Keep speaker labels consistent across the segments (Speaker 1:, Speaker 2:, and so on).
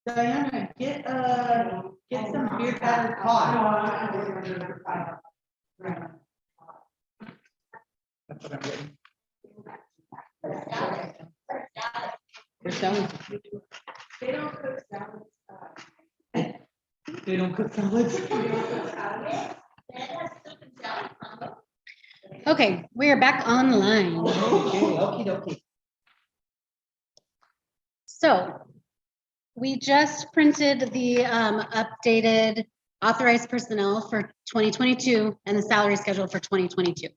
Speaker 1: Diana, get some beer battered cod. That's what I'm getting. For salads.
Speaker 2: They don't cook salads.
Speaker 1: They don't cook salads.
Speaker 3: Okay, we are back online.
Speaker 1: Okay, okie dokie.
Speaker 3: So we just printed the updated authorized personnel for 2022 and the salary schedule for 2022.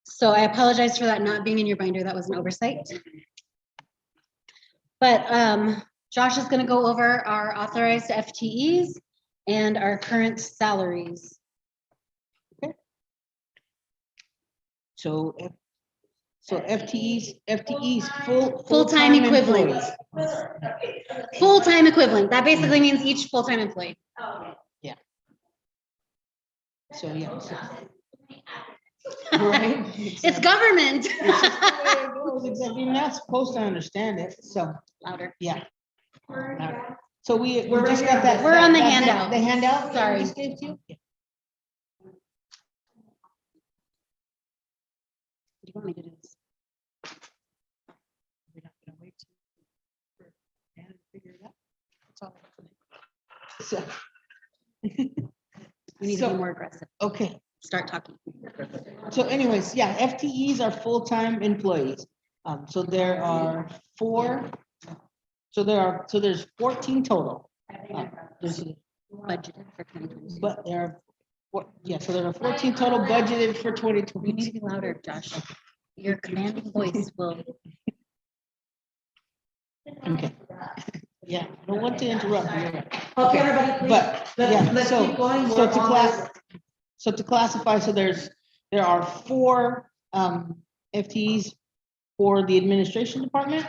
Speaker 3: So I apologize for that not being in your binder. That was an oversight. But Josh is going to go over our authorized FTEs and our current salaries.
Speaker 1: So FTEs,
Speaker 3: Full-time equivalent.
Speaker 1: employees.
Speaker 3: Full-time equivalent. That basically means each full-time employee.
Speaker 1: So yeah. Right.
Speaker 3: It's government.
Speaker 1: It's just the way it goes, exactly. You're not supposed to understand it, so,
Speaker 3: Louder.
Speaker 1: yeah. So we just got that.
Speaker 3: We're on the handout.
Speaker 1: The handout? that
Speaker 3: Sorry.
Speaker 1: we just gave to you? Yeah.
Speaker 3: What do you want me to do?
Speaker 1: We're not gonna wait for Anna to figure it out. That's all. So.
Speaker 3: We need to be more aggressive.
Speaker 1: Okay.
Speaker 3: Start talking.
Speaker 1: So anyways, yeah, FTEs are full-time employees. So there are there's 14 total. There's
Speaker 3: Budgeted for 2022.
Speaker 1: But so there are 14 total budgeted for
Speaker 3: You need
Speaker 1: 2022.
Speaker 3: to be louder, Josh. Your commanding voice will.
Speaker 1: Okay. Yeah, I don't want to interrupt. You're right.
Speaker 2: Okay, everybody, please.
Speaker 1: But
Speaker 2: Let's keep going.
Speaker 1: So
Speaker 2: We're
Speaker 1: to
Speaker 2: almost-
Speaker 1: classify, so there are 4 FTEs for the administration department.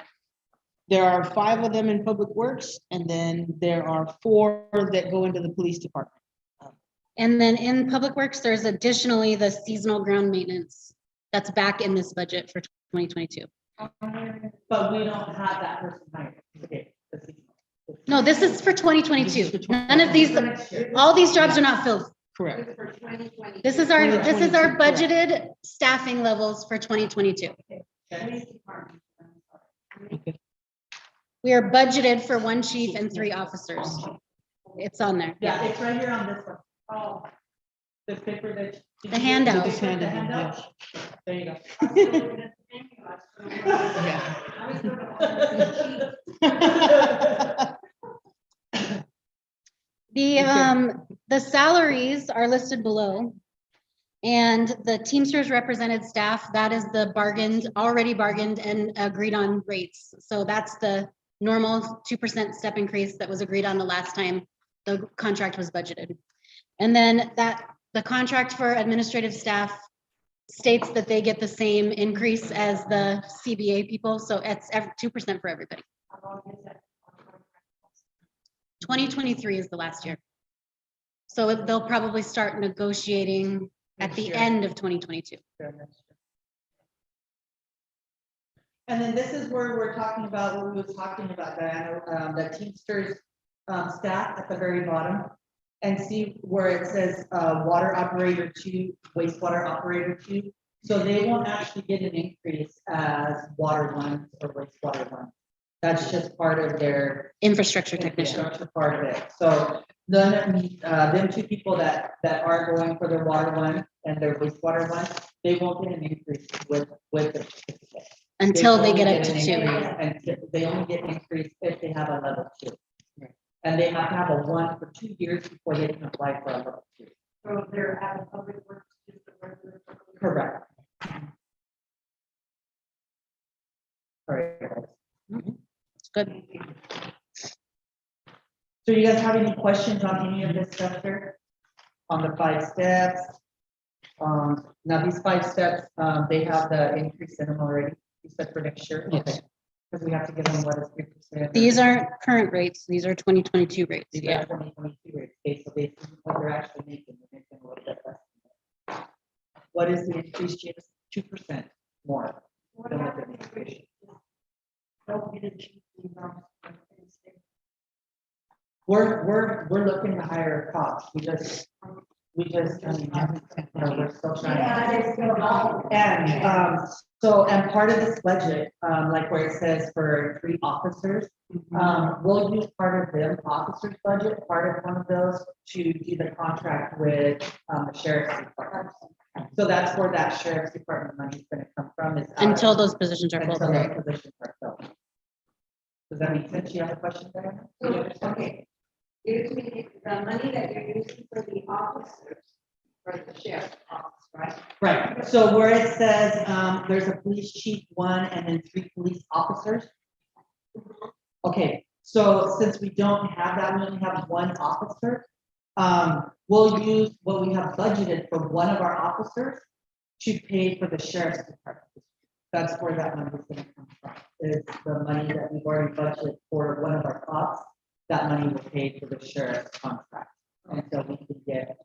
Speaker 1: There are 5 of them in public works, and then there are 4 that go into the police department.
Speaker 3: And then in Public Works, there's additionally the seasonal ground maintenance that's back in this budget for 2022.
Speaker 2: But we don't have that person hired today.
Speaker 3: No, this is for 2022.
Speaker 1: This is for 2022.
Speaker 3: None of these, all these jobs are not filled.
Speaker 1: Correct.
Speaker 3: This is our
Speaker 1: 2022,
Speaker 3: budgeted staffing levels for 2022.
Speaker 1: Okay.
Speaker 3: We are budgeted for 1 chief and 3 officers. It's on there.
Speaker 2: Yeah, it's right here on this one. Oh. The paper that.
Speaker 3: The handout.
Speaker 1: Just handed in,
Speaker 2: handout? There you
Speaker 1: Yeah.
Speaker 3: The salaries are listed below. And the Teamsters represented staff, that is the already bargained and agreed on rates. So that's the normal 2% step increase that was agreed on the last time the contract was budgeted. And then the contract for administrative staff states that they get the same increase as the CBA people. So it's 2% for everybody. 2023 is the last year. So they'll probably start negotiating at the end of 2022.
Speaker 2: And then this is where we're talking about what we were talking about, Diana, the Teamsters staff at the very bottom. And see where it says water operator 2, wastewater operator 2. So they won't actually get an increase as water 1 or wastewater 1. That's just part of their
Speaker 3: Infrastructure technician.
Speaker 2: infrastructure part of it. So them 2 people that are going for their water 1 and their wastewater 1, they won't get an increase with the certificate.
Speaker 3: Until they
Speaker 2: only
Speaker 3: get up to
Speaker 2: an
Speaker 3: 2.
Speaker 2: increase, and they only get increased if they have a level 2. And they have to have a 1 for 2 years before they can apply for a level 2. So they're having public works. Correct. All right.
Speaker 3: It's good.
Speaker 2: So you guys have any questions on any of this stuff here? On the 5 steps? Now these 5 steps, they have the increase in them already, you said for next year?
Speaker 1: Yes.
Speaker 2: Okay. Because we have to give them what is 3%.
Speaker 3: These aren't current rates. These are 2022 rates.
Speaker 2: These
Speaker 3: Yeah.
Speaker 2: are 2022 rates, okay, so they, what they're actually making, they're making a little bit less. What is the increase, James? 2% more. Than what they're making. We're looking to hire cops. I mean, we're still trying. And part of this budget, like where it says for 3 officers, we'll use part of the officers' budget, part of one of those to do the contract with, the sheriff's department. So that's where that sheriff's department money is gonna come from, is.
Speaker 3: Until those positions are
Speaker 2: Until
Speaker 3: filled.
Speaker 2: those positions are filled. Does that make sense? You have a question there?
Speaker 4: Okay. You're using the money that you're using for the officers, for the sheriff's office, right?
Speaker 2: Right, so where it says, there's a police chief 1 and then 3 police officers. Okay, so since we don't have that, we only have 1 officer, we'll use what we have budgeted for one of our officers to pay for the sheriff's department. That's where that money is gonna come from, is the money that we've already budgeted for one of our cops, that money will pay for the sheriff's contract. Until we can get.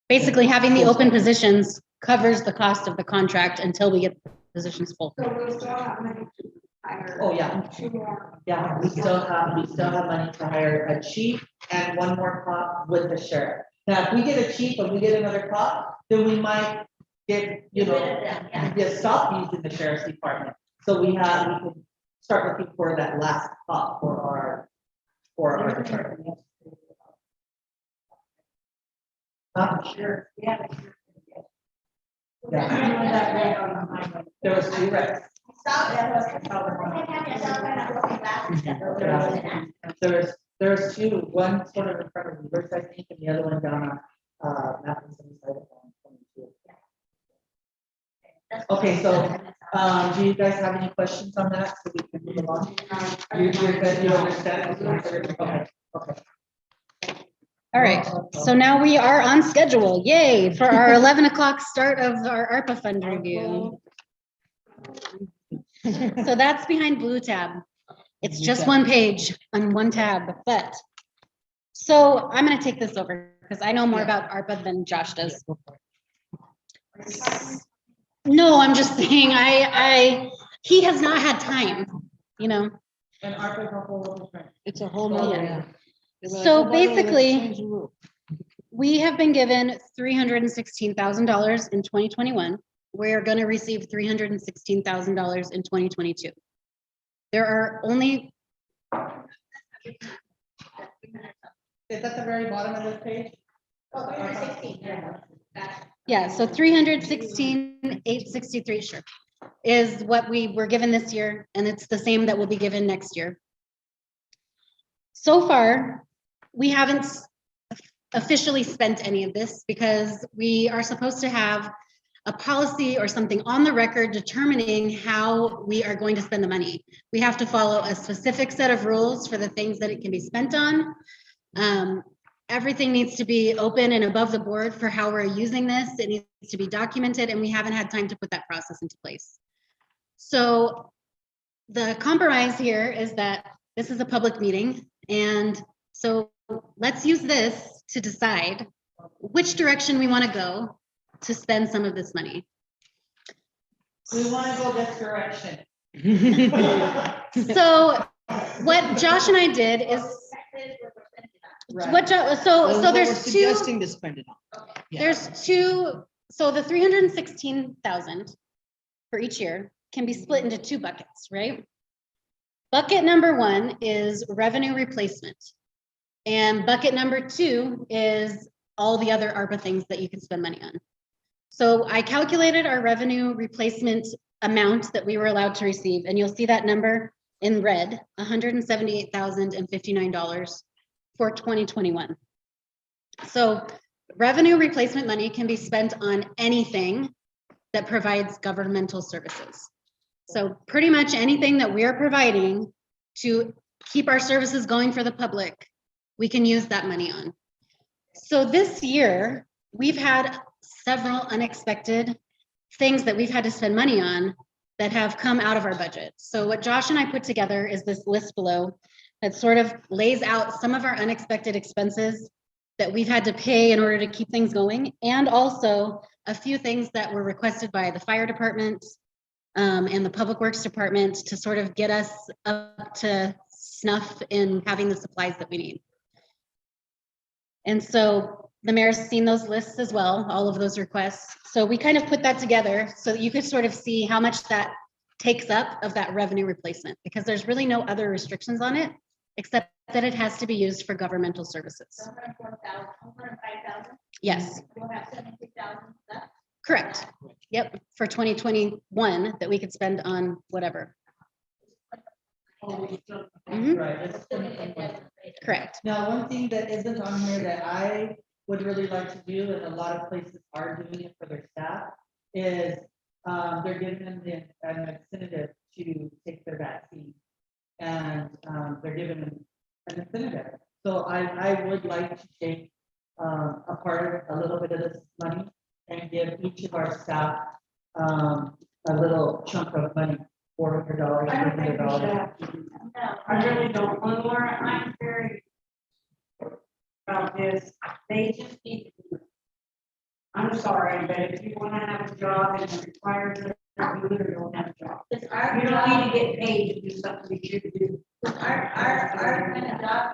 Speaker 3: Basically, having the open positions covers the cost of the contract until we get the positions full.
Speaker 4: So we still have money to hire.
Speaker 2: Oh, yeah.
Speaker 4: 2 more.
Speaker 2: Yeah, we still have money to hire a chief and 1 more cop with the sheriff. Now, if we get a chief and we get another cop, then we might get, stop using the sheriff's department. So we can start looking for that last cop for our department.
Speaker 4: Sure, yeah.
Speaker 2: Yeah. There was 2 reps. There's 2, one sort of in front of the I think, and the other one down on, Matheson side of 22. Okay, so, do you guys have any questions on that, so we can move along? You're good, you understand? Okay, okay.
Speaker 3: All right, so now we are on schedule. Yay, for our 11 o'clock start of our ARPA fund review. So that's behind blue tab. It's just 1 page on 1 tab, but. So I'm gonna take this over because I know more about ARPA than Josh does. No, I'm just saying, he has not had time, you know?
Speaker 2: And ARPA is a whole different.
Speaker 1: It's a whole nother.
Speaker 3: Yeah.
Speaker 1: They're like,
Speaker 3: So
Speaker 1: "Oh, by the way, let's
Speaker 3: basically-
Speaker 1: change the rule."
Speaker 3: We have been given $316,000 in 2021. We're gonna receive $316,000 in 2022. There are only,
Speaker 2: Is that the very bottom of this page?
Speaker 4: Oh, 316,
Speaker 3: yeah, so 316,863, sure, is what we were given this year, and it's the same that will be given next year. So far, we haven't officially spent any of this because we are supposed to have a policy or something on the record determining how we are going to spend the money. We have to follow a specific set of rules for the things that it can be spent on. Everything needs to be open and above the board for how we're using this. It needs to be documented, and we haven't had time to put that process into place. So the compromise here is that this is a public meeting, and so let's use this to decide which direction we want to go to spend some of this money.
Speaker 2: We want to go this direction.
Speaker 3: So what Josh and I did is what,
Speaker 1: Well,
Speaker 3: so
Speaker 1: what we're
Speaker 3: there's two,
Speaker 1: Suggesting to spend it on. Yeah.
Speaker 3: there's two, so the 316,000 for each year can be split into 2 buckets, right? Bucket number 1 is revenue replacement. And bucket number 2 is all the other ARPA things that you can spend money on. So I calculated our revenue replacement amount that we were allowed to receive, and you'll see that number in red, $178,059 for 2021. So revenue replacement money can be spent on anything that provides governmental services. So pretty much anything that we are providing to keep our services going for the public, we can use that money on. So this year, we've had several unexpected things that we've had to spend money on that have come out of our budget. So what Josh and I put together is this list below that sort of lays out some of our unexpected expenses that we've had to pay in order to keep things going, and also a few things that were requested by the fire department and the Public Works Department to sort of get us up to snuff in having the supplies that we need. And so the mayor's seen those lists as well, all of those requests. So we kind of put that together so that you could sort of see how much that takes up of that revenue replacement, because there's really no other restrictions on it, except that it has to be used for governmental services. Yes.
Speaker 4: We'll have 76,000 left.
Speaker 3: Correct. Yep, for 2021 that we could spend on whatever. Mhm.
Speaker 2: Right. It's-
Speaker 3: Correct.
Speaker 2: Now, one thing that isn't on here that I would really like to do, and a lot of places are doing it for their staff, is they're giving them an incentive to take their vaccine. And they're giving them an incentive. So I would like to take a part of, a little bit of this money and give each of our staff a little chunk of money, $400,
Speaker 4: I don't think we
Speaker 2: $300.
Speaker 4: No, I really don't. Well, Laura, I'm very about this. They just need to do it. I'm sorry, but if you want to have a job and it requires it, you literally don't have a job.
Speaker 5: It's our
Speaker 4: You don't
Speaker 5: job,
Speaker 4: need to get paid to do something you should do.
Speaker 5: it's our kind of job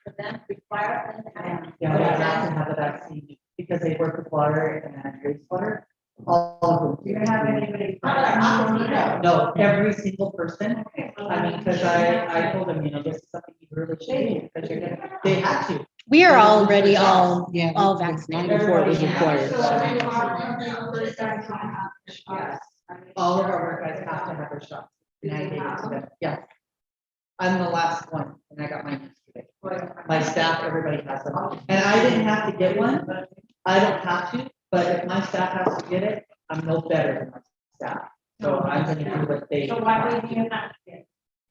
Speaker 5: for them, require them to have.
Speaker 2: Yeah, they have to have a vaccine because they work with water and wastewater. All of them.
Speaker 4: Do you have anybody?
Speaker 5: How about our office, you know?
Speaker 2: No, every single person. I mean, because I told them, this is something you really should do, because you're gonna, they had to.
Speaker 3: We are already all
Speaker 1: Yeah.
Speaker 3: vaccinated.
Speaker 1: Before it was required.
Speaker 4: So,
Speaker 1: so.
Speaker 2: Yes. All of our work guys have to have their shots. And I gave it to them. Yes. I'm the last one, and I got mine yesterday. My staff, everybody has them. And I didn't have to get one. I don't have to, but if my staff has to get it, I'm no better than my staff. So I'm gonna do what they.
Speaker 4: So why would you have to get?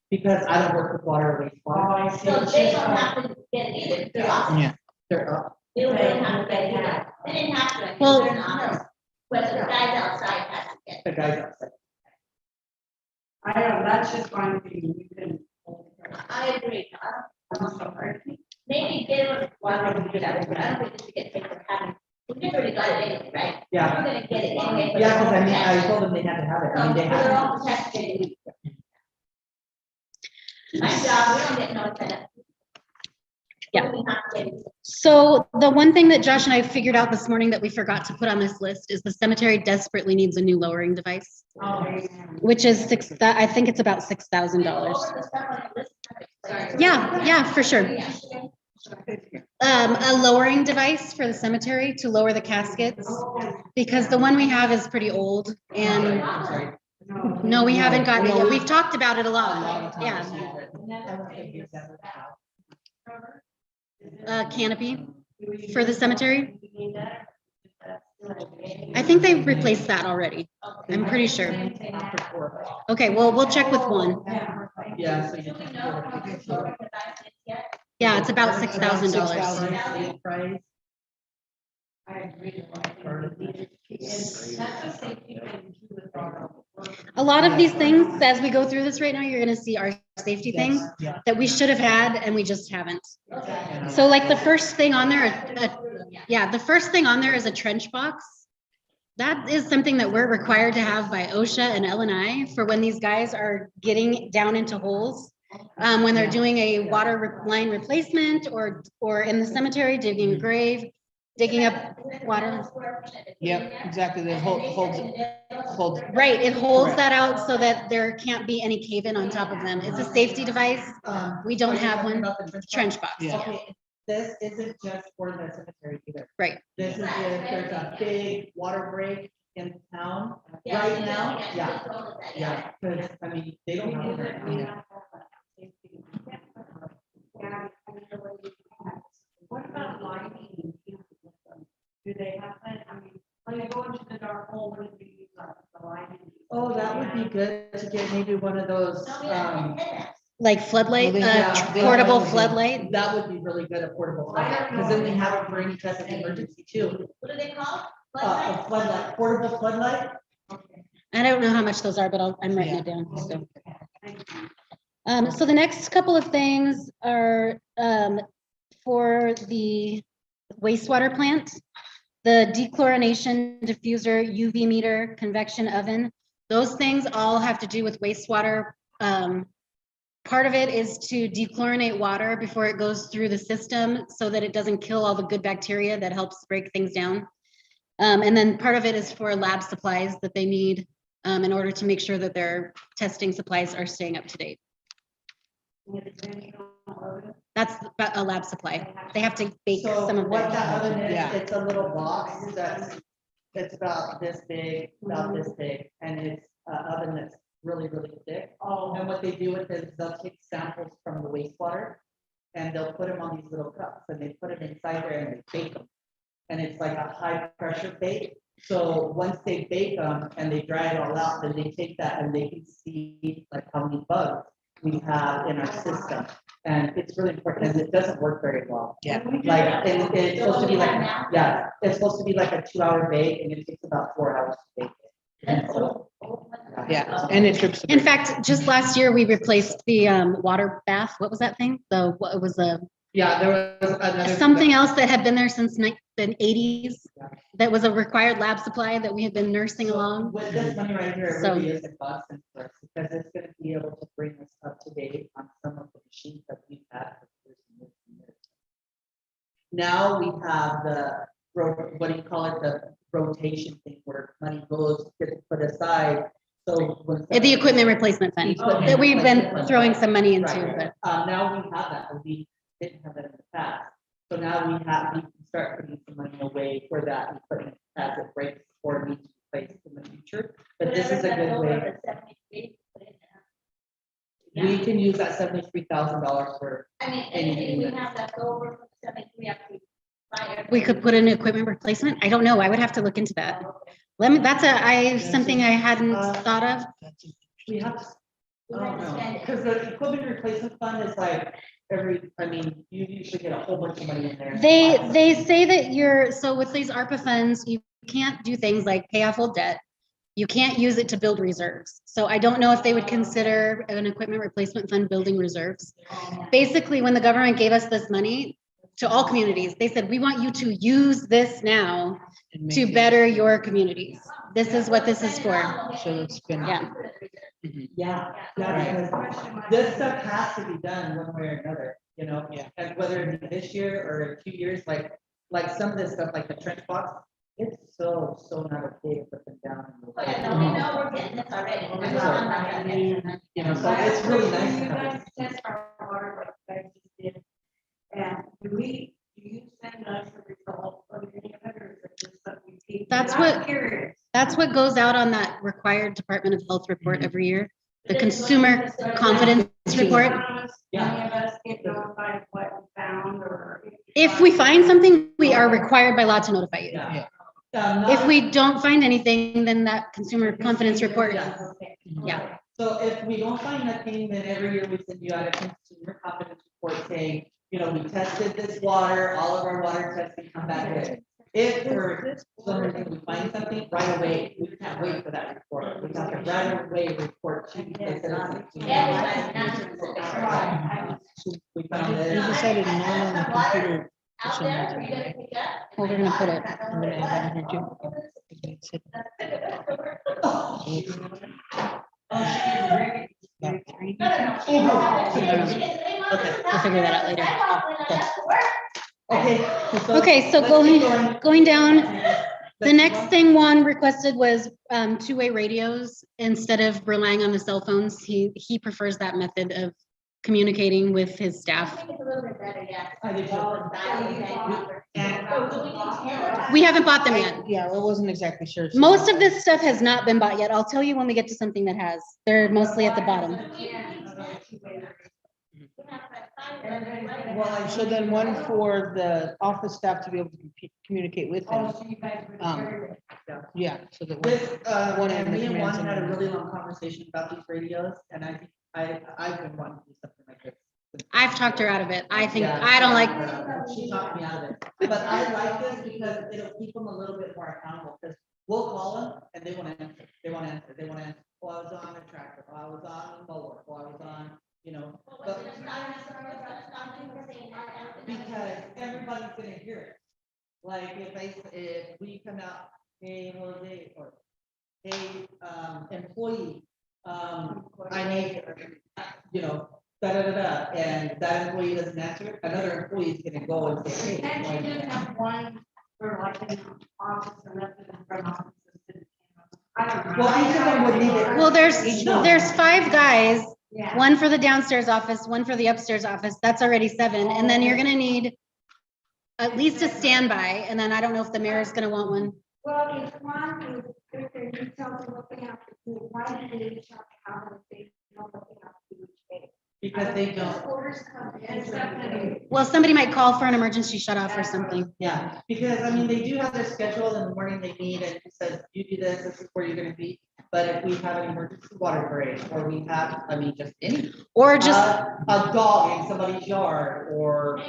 Speaker 2: Because I don't work with water or
Speaker 4: Oh,
Speaker 2: wastewater.
Speaker 4: I see.
Speaker 5: So they don't have to get it either, they're awesome.
Speaker 1: Yeah.
Speaker 2: They're up.
Speaker 5: They don't have to get it either. They didn't have to, I mean,
Speaker 3: Well-
Speaker 5: they're not. But the guys outside has to get it.
Speaker 2: The guys outside.
Speaker 4: I don't, that's just fine for you. You can.
Speaker 5: I agree.
Speaker 4: I'm sorry.
Speaker 5: Maybe they don't want to do that, but I don't think they should get paid for having, we already got it anyway, right?
Speaker 2: Yeah.
Speaker 5: We're gonna get it anyway. but
Speaker 2: Yeah, because I mean,
Speaker 5: they're all
Speaker 2: I told them they had to have it. I mean, they
Speaker 5: protected. They're
Speaker 2: have.
Speaker 5: all protected. My job, we don't get no credit.
Speaker 3: Yeah.
Speaker 5: We have to get it.
Speaker 3: So the one thing that Josh and I figured out this morning that we forgot to put on this list is the cemetery desperately needs a new lowering device,
Speaker 4: Oh,
Speaker 3: which is I think it's about $6,000.
Speaker 5: Over the stuff on the list. Sorry.
Speaker 3: Yeah, for sure.
Speaker 5: Yeah.
Speaker 3: A lowering device for the cemetery to lower the caskets, because the one we have is pretty old and no, we haven't gotten it yet. We've talked about it a lot. Yeah, canopy for the cemetery. I think they replaced that already. I'm pretty sure. Okay, well, we'll check with one.
Speaker 2: Yeah. So
Speaker 5: Do
Speaker 2: you
Speaker 5: we
Speaker 2: can.
Speaker 5: know how much the lowering device is yet?
Speaker 3: Yeah, it's about $6,000.
Speaker 2: $6,000 price.
Speaker 4: I agree. That's a safety thing too with our.
Speaker 3: A lot of these things, as we go through this right now, you're gonna see our safety things
Speaker 2: Yeah.
Speaker 3: that we should have had and we just haven't.
Speaker 5: Okay.
Speaker 3: So like the first thing on there, the first thing on there is a trench box. That is something that we're required to have by OSHA and LNI for when these guys are getting down into holes. When they're doing a water line replacement or in the cemetery digging a grave, digging up water.
Speaker 1: Yep, exactly. That holds.
Speaker 3: Right, it holds
Speaker 1: Correct.
Speaker 3: that out so that there can't be any cave-in on top of them. It's a safety device. We don't
Speaker 2: are you
Speaker 3: have
Speaker 2: talking
Speaker 3: one.
Speaker 2: about the
Speaker 3: Trench box.
Speaker 1: Yeah.
Speaker 2: Okay, this isn't just for the cemetery either.
Speaker 3: Right.
Speaker 2: This is if there's a big water break in town
Speaker 5: Yeah,
Speaker 2: right now,
Speaker 5: yeah,
Speaker 2: yeah,
Speaker 5: just told us that,
Speaker 2: yeah, because, I mean, they don't have it right now.
Speaker 1: Yeah.
Speaker 4: What about lighting? Do they have that? I mean, when you go into the dark hole, what do you use the lighting?
Speaker 2: Oh, that would be good to get maybe one of those,
Speaker 5: No, we haven't had that.
Speaker 3: Like floodlight,
Speaker 1: Well, they have- they
Speaker 3: portable
Speaker 1: have-
Speaker 3: floodlight.
Speaker 2: that would be really good, a portable floodlight, because then they have it for any type of emergency too.
Speaker 5: What do they call it?
Speaker 2: A
Speaker 5: Floodlight?
Speaker 2: floodlight, portable floodlight,
Speaker 3: I don't know how much those are, but I'm writing
Speaker 1: Yeah.
Speaker 3: it down. So the next couple of things are for the wastewater plant, the dechlorination diffuser, UV meter, convection oven. Those things all have to do with wastewater. Part of it is to dechlorinate water before it goes through the system so that it doesn't kill all the good bacteria that helps break things down. And then part of it is for lab supplies that they need in order to make sure that their testing supplies are staying up to date. That's a lab supply. They have to bake
Speaker 2: So
Speaker 3: some of
Speaker 2: what
Speaker 3: their.
Speaker 2: that oven is,
Speaker 1: Yeah.
Speaker 2: it's a little box that's about this big, and it's an oven that's really, really thick. And what they do with it is they'll take samples from the wastewater and they'll put them on these little cups and they put it inside there and they bake them. And it's like a high pressure bake. So once they bake them and they dry it all out, then they take that and they can see like how many bugs we have in our system. And it's really important and it doesn't work very well.
Speaker 1: Yeah.
Speaker 2: Like, it's supposed to be like, yeah, it's supposed to be like a 2-hour bake and it takes about 4 hours to bake it. And so,
Speaker 1: Yeah, and it trips. the
Speaker 3: In
Speaker 1: bird.
Speaker 3: fact, just last year, we replaced the water bath. What was that thing? It was
Speaker 2: yeah, there was another.
Speaker 3: something else that had been there since the 80s. That was a required lab supply that we had been nursing
Speaker 2: So
Speaker 3: along.
Speaker 2: with this money right here, it
Speaker 3: So-
Speaker 2: really is a godsend for us because it's gonna be able to bring us up to date on some of the machines that we've had for years and years and years. Now we have what do you call it, the rotation thing where money gets put aside, so. when
Speaker 3: The equipment replacement fund
Speaker 2: Equipment
Speaker 3: that we've been
Speaker 2: replacement
Speaker 3: throwing
Speaker 2: fund.
Speaker 3: some money into,
Speaker 2: Right.
Speaker 3: but
Speaker 2: Now we have that, but we didn't have that in the past. So now we can start putting some money away for that equipment as it breaks or needs to be replaced in the future. But this is a good way. We can use that $73,000 for,
Speaker 5: I mean, anything we have left over from 73 up to.
Speaker 3: we could put in equipment replacement. I don't know. I would have to look into that. Something I hadn't thought of.
Speaker 2: we have. I don't know, because the equipment replacement fund is like you usually get a whole bunch of money in there.
Speaker 3: They say that so with these ARPA funds, you can't do things like pay off old debt. You can't use it to build reserves. So I don't know if they would consider an equipment replacement fund building reserves. Basically, when the government gave us this money to all communities, they said, we want you to use this now
Speaker 1: And
Speaker 3: to
Speaker 1: make it-
Speaker 3: better your communities. This is what this is for.
Speaker 1: So it's been.
Speaker 3: Yeah.
Speaker 2: Yeah,
Speaker 1: Right.
Speaker 2: because this stuff has to be done one way or another,
Speaker 1: Yeah.
Speaker 2: and whether it be this year or 2 years, like some of this stuff, like the trench box, it's so not okay to put them down.
Speaker 5: But I know we're getting this already. I'm not on my end.
Speaker 2: So it's really nice to
Speaker 4: You
Speaker 2: have
Speaker 4: guys test our water like you guys just did. And do you send us a result of any of it, or is it just that we keep?
Speaker 3: That's
Speaker 4: I'm
Speaker 3: what-
Speaker 4: curious.
Speaker 3: That's what goes out on that required Department of Health report every year. The consumer confidence report.
Speaker 4: Any of us get notified of what we found or?
Speaker 3: If we find something, we are required by law to notify you.
Speaker 2: Yeah.
Speaker 3: If we don't find anything, then that consumer confidence report, yeah.
Speaker 2: So if we don't find nothing, then every year we send you out a consumer confidence report saying, we tested this water, all of our water testing come back good. If for some reason we find something right away, we can't wait for that report. We have to right away report to the citizens.
Speaker 5: Everybody, not just the
Speaker 4: Right.
Speaker 2: We
Speaker 1: You
Speaker 2: found this.
Speaker 1: decided not on the computer for
Speaker 5: out
Speaker 1: some
Speaker 5: there for you
Speaker 1: reason.
Speaker 5: to pick up.
Speaker 3: Well, we're gonna put it.
Speaker 1: I'm gonna add that in here too. It said about 3.
Speaker 3: Okay, we'll figure that out later.
Speaker 2: Okay.
Speaker 3: Okay, so
Speaker 2: let's keep
Speaker 3: going down, the
Speaker 2: Let's
Speaker 3: next
Speaker 2: keep
Speaker 3: thing Juan requested was two-way radios instead of relying on the cell phones. He prefers that method of communicating with his staff.
Speaker 5: It's a little bit better, yeah.
Speaker 2: I do too.
Speaker 3: We haven't bought them yet.
Speaker 1: Yeah, I wasn't exactly sure. so-
Speaker 3: Most of this stuff has not been bought yet. I'll tell you when we get to something that has. They're mostly at the bottom.
Speaker 1: Well, so then one for the office staff to be able to communicate with them. Yeah, so that.
Speaker 2: This,
Speaker 1: One
Speaker 2: and
Speaker 1: in the
Speaker 2: me and
Speaker 1: command
Speaker 2: Juan had a
Speaker 1: center.
Speaker 2: really long conversation about these radios, and I think I've been wanting to do something like this.
Speaker 3: I've talked her out of it. I think,
Speaker 2: Yeah,
Speaker 3: I don't like,
Speaker 2: She talked me out of it, but I like this because it'll keep them a little bit more accountable, because we'll call them and they want to answer, oh, I was on a tractor, oh, I was on a mower, oh, I was on, but because everybody's gonna hear it. Like if we come out, hey, Jose, or hey, employee, I need, da, da, da, da, and that employee doesn't answer, another employee is gonna go and say, hey.
Speaker 4: Can't
Speaker 2: why
Speaker 4: you
Speaker 2: didn't
Speaker 4: just
Speaker 2: you
Speaker 4: have one for like an office and that's in the front office? I don't know.
Speaker 2: Well, each of them would need it.
Speaker 3: Well, there's 5 guys,
Speaker 4: Yeah.
Speaker 3: one for the downstairs office, one for the upstairs office. That's already 7. And then you're gonna need at least a standby. And then I don't know if the mayor is gonna want one.
Speaker 4: Well, if one is, if they need something, what they have to do, why do they reach out to Howard if they know what they have to do each day?
Speaker 2: Because they don't.
Speaker 4: Orders come in, something.
Speaker 3: Well, somebody might call for an emergency shut off or something.
Speaker 2: Yeah, because I mean, they do have their schedule in the morning they meet and it says, you do this is where you're gonna be. But if we have an emergency water break, or we have, I mean, just any,
Speaker 3: Or just,
Speaker 2: a dog in somebody's yard, or.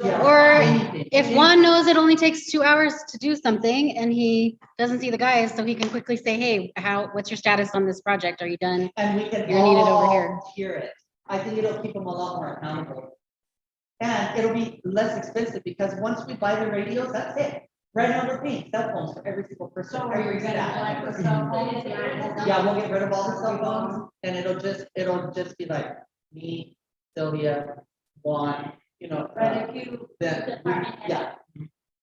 Speaker 2: Yeah,
Speaker 3: Or
Speaker 2: anything.
Speaker 3: if one knows it only takes 2 hours to do something and he doesn't see the guys, so he can quickly say, hey, what's your status on this project? Are you done?
Speaker 2: And we can
Speaker 3: You're needed over here.
Speaker 2: all hear it. I think it'll keep them a lot more accountable. And it'll be less expensive because once we buy the radios, that's it. Right now, we're paying cell phones for every single person,
Speaker 4: So
Speaker 2: every
Speaker 4: you're gonna
Speaker 2: staff
Speaker 4: like the
Speaker 2: member.
Speaker 4: cell phones?
Speaker 2: Yeah, we'll get rid of all the cell phones and it'll just be like me, Sylvia, Juan,
Speaker 4: But if you,
Speaker 2: then, yeah.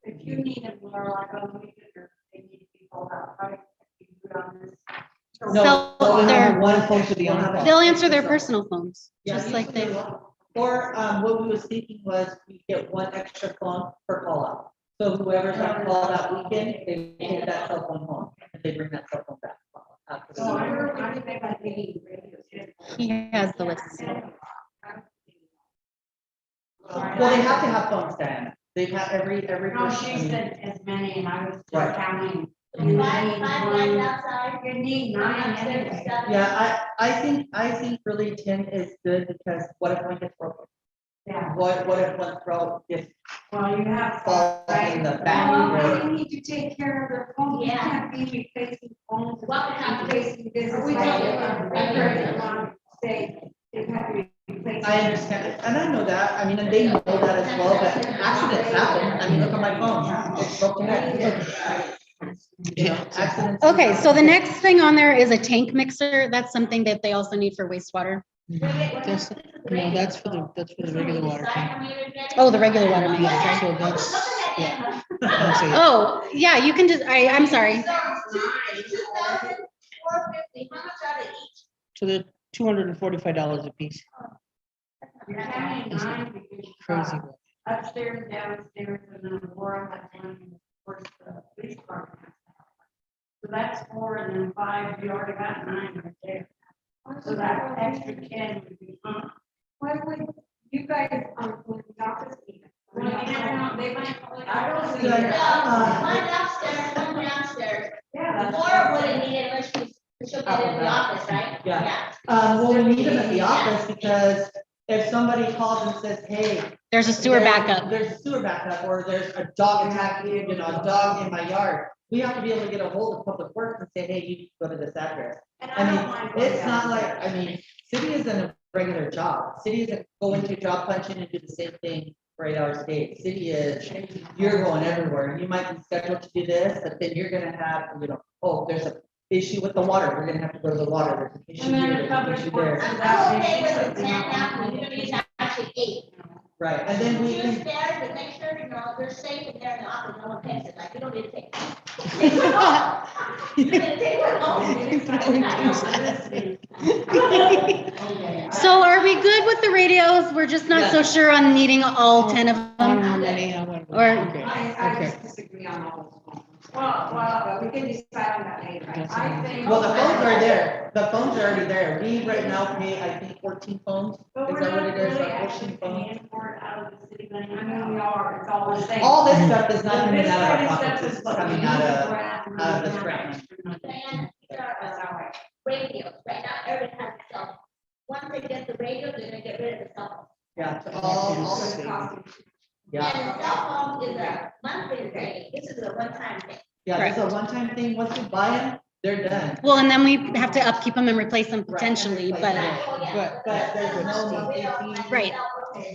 Speaker 4: if you need them more like on the weekend or they need to be called out, right? You put on this.
Speaker 2: No,
Speaker 3: So
Speaker 2: we'll
Speaker 3: they're-
Speaker 2: have one phone to be on.
Speaker 3: They'll answer their personal phones,
Speaker 2: Yeah,
Speaker 3: just like they.
Speaker 2: Or, what we was thinking was we get one extra phone per call out. So whoever's on call that weekend, they take that cell phone home and they bring that cell phone back. after the
Speaker 4: So I
Speaker 2: weekend.
Speaker 4: don't, I think I need radios.
Speaker 3: He has the list.
Speaker 2: Well, they have to have phone stand. They've had every.
Speaker 4: No,
Speaker 2: person, I
Speaker 4: she
Speaker 2: mean,
Speaker 4: said as many and I was just
Speaker 2: Right.
Speaker 4: counting. You
Speaker 5: Five
Speaker 4: need
Speaker 5: lines
Speaker 4: one,
Speaker 5: outside.
Speaker 4: you need 9 anyway.
Speaker 2: Yeah, I think really 10 is good because what if one gets broken?
Speaker 4: Yeah,
Speaker 2: What if one throw gets
Speaker 4: well, you have.
Speaker 2: fall in the
Speaker 4: Well,
Speaker 2: back?
Speaker 4: they need to take care of their phones. You
Speaker 5: Yeah.
Speaker 4: can't be replacing phones.
Speaker 5: What would happen?
Speaker 4: Replacing business.
Speaker 5: Are we talking about regular?
Speaker 4: Say, they have to replace.
Speaker 2: I understand it, and I know that, I mean, and they know that as well, but accidents happen, I mean, look at my phone, it's broken neck. Accidents.
Speaker 3: Okay, so the next thing on there is a tank mixer. That's something that they also need for wastewater.
Speaker 1: That's- No, that's for the regular water tank.
Speaker 3: Oh, the regular water main.
Speaker 1: Yeah, so that's, yeah. I'll say it.
Speaker 3: Oh, yeah, you can just, I'm sorry.
Speaker 1: So they're $245 a piece.
Speaker 4: You're counting 9 because you
Speaker 1: Crazy.
Speaker 4: got upstairs, downstairs, and then Laura has one, of course, the police department. has one. So that's 4 and then 5, you already got 9 right there. So that extra 10 would be, why would you guys, with the office? Well, you never know, they might. I don't see that.
Speaker 5: One upstairs, one downstairs.
Speaker 4: Yeah.
Speaker 5: Laura wouldn't need it unless she'll get it in the office, right?
Speaker 2: Yeah. Well, we need them at the office because if somebody calls and says, hey.
Speaker 3: There's a sewer backup.
Speaker 2: There's a sewer backup, or there's a dog attacking, a dog in my yard, we have to be able to get a hold of Public Works and say, hey, you need to go to this address.
Speaker 4: And
Speaker 2: I
Speaker 4: I don't
Speaker 2: mean,
Speaker 4: mind going
Speaker 2: it's not
Speaker 4: down
Speaker 2: like,
Speaker 4: there.
Speaker 2: I mean, city isn't a regular job. City isn't going to job punching and do the same thing for 8 hours a day. City is, you're going everywhere. You might be scheduled to do this, but then you're gonna have, oh, there's an issue with the water. We're gonna have to go to the water. There's an issue
Speaker 4: And then
Speaker 2: here,
Speaker 4: the
Speaker 2: there's an
Speaker 4: Public
Speaker 2: issue
Speaker 4: Works
Speaker 2: there.
Speaker 4: is
Speaker 5: I'm okay with the 10 now, we're gonna use actually 8.
Speaker 2: Right, and then we
Speaker 5: Choose
Speaker 2: can,
Speaker 5: there to make sure, they're safe in there in the office, no one takes it, like, you don't need to take. You're gonna take it home.
Speaker 3: So are we good with the radios? We're just not so sure on needing all 10 of
Speaker 1: I don't know
Speaker 3: them.
Speaker 1: how many, I want.
Speaker 3: Or-
Speaker 1: Okay,
Speaker 4: I
Speaker 1: okay.
Speaker 4: just disagree on all those ones. Well, we can decide on that later. I think.
Speaker 2: well, the phones are there. The phones are already there. We right now pay, I think, 14 phones.
Speaker 4: But
Speaker 2: Is
Speaker 4: we're
Speaker 2: that what
Speaker 4: not
Speaker 2: it is?
Speaker 4: really
Speaker 2: Like
Speaker 4: actually
Speaker 2: 14 phones?
Speaker 4: paying for it out of the city money. I mean, we are, it's all the same.
Speaker 2: All this stuff is not
Speaker 4: But
Speaker 2: coming
Speaker 4: this
Speaker 2: out of
Speaker 4: kind
Speaker 2: our
Speaker 4: of stuff
Speaker 2: pockets.
Speaker 4: is
Speaker 2: It's
Speaker 4: what we
Speaker 2: coming
Speaker 4: use
Speaker 2: out
Speaker 4: the
Speaker 2: of,
Speaker 4: grant and
Speaker 2: out of
Speaker 4: we
Speaker 2: this
Speaker 4: have
Speaker 2: grant.
Speaker 4: extra money.
Speaker 5: And
Speaker 4: That's all right.
Speaker 5: radios, right now, everybody has a cell phone. Once they get the radio, they're gonna get rid of the cell phone.
Speaker 2: yeah, to all
Speaker 4: So
Speaker 2: the
Speaker 4: it costs-
Speaker 2: yeah.
Speaker 5: And the cell phone is a monthly thing, this is a one-time thing.
Speaker 2: Yeah, it's a one-time thing. Once you buy them, they're done.
Speaker 3: Well, and then we have to upkeep them and replace them
Speaker 2: Right.
Speaker 3: potentially,
Speaker 2: Right.
Speaker 3: but,
Speaker 5: Oh, yeah.
Speaker 2: But there's no monthly fee.
Speaker 3: Right.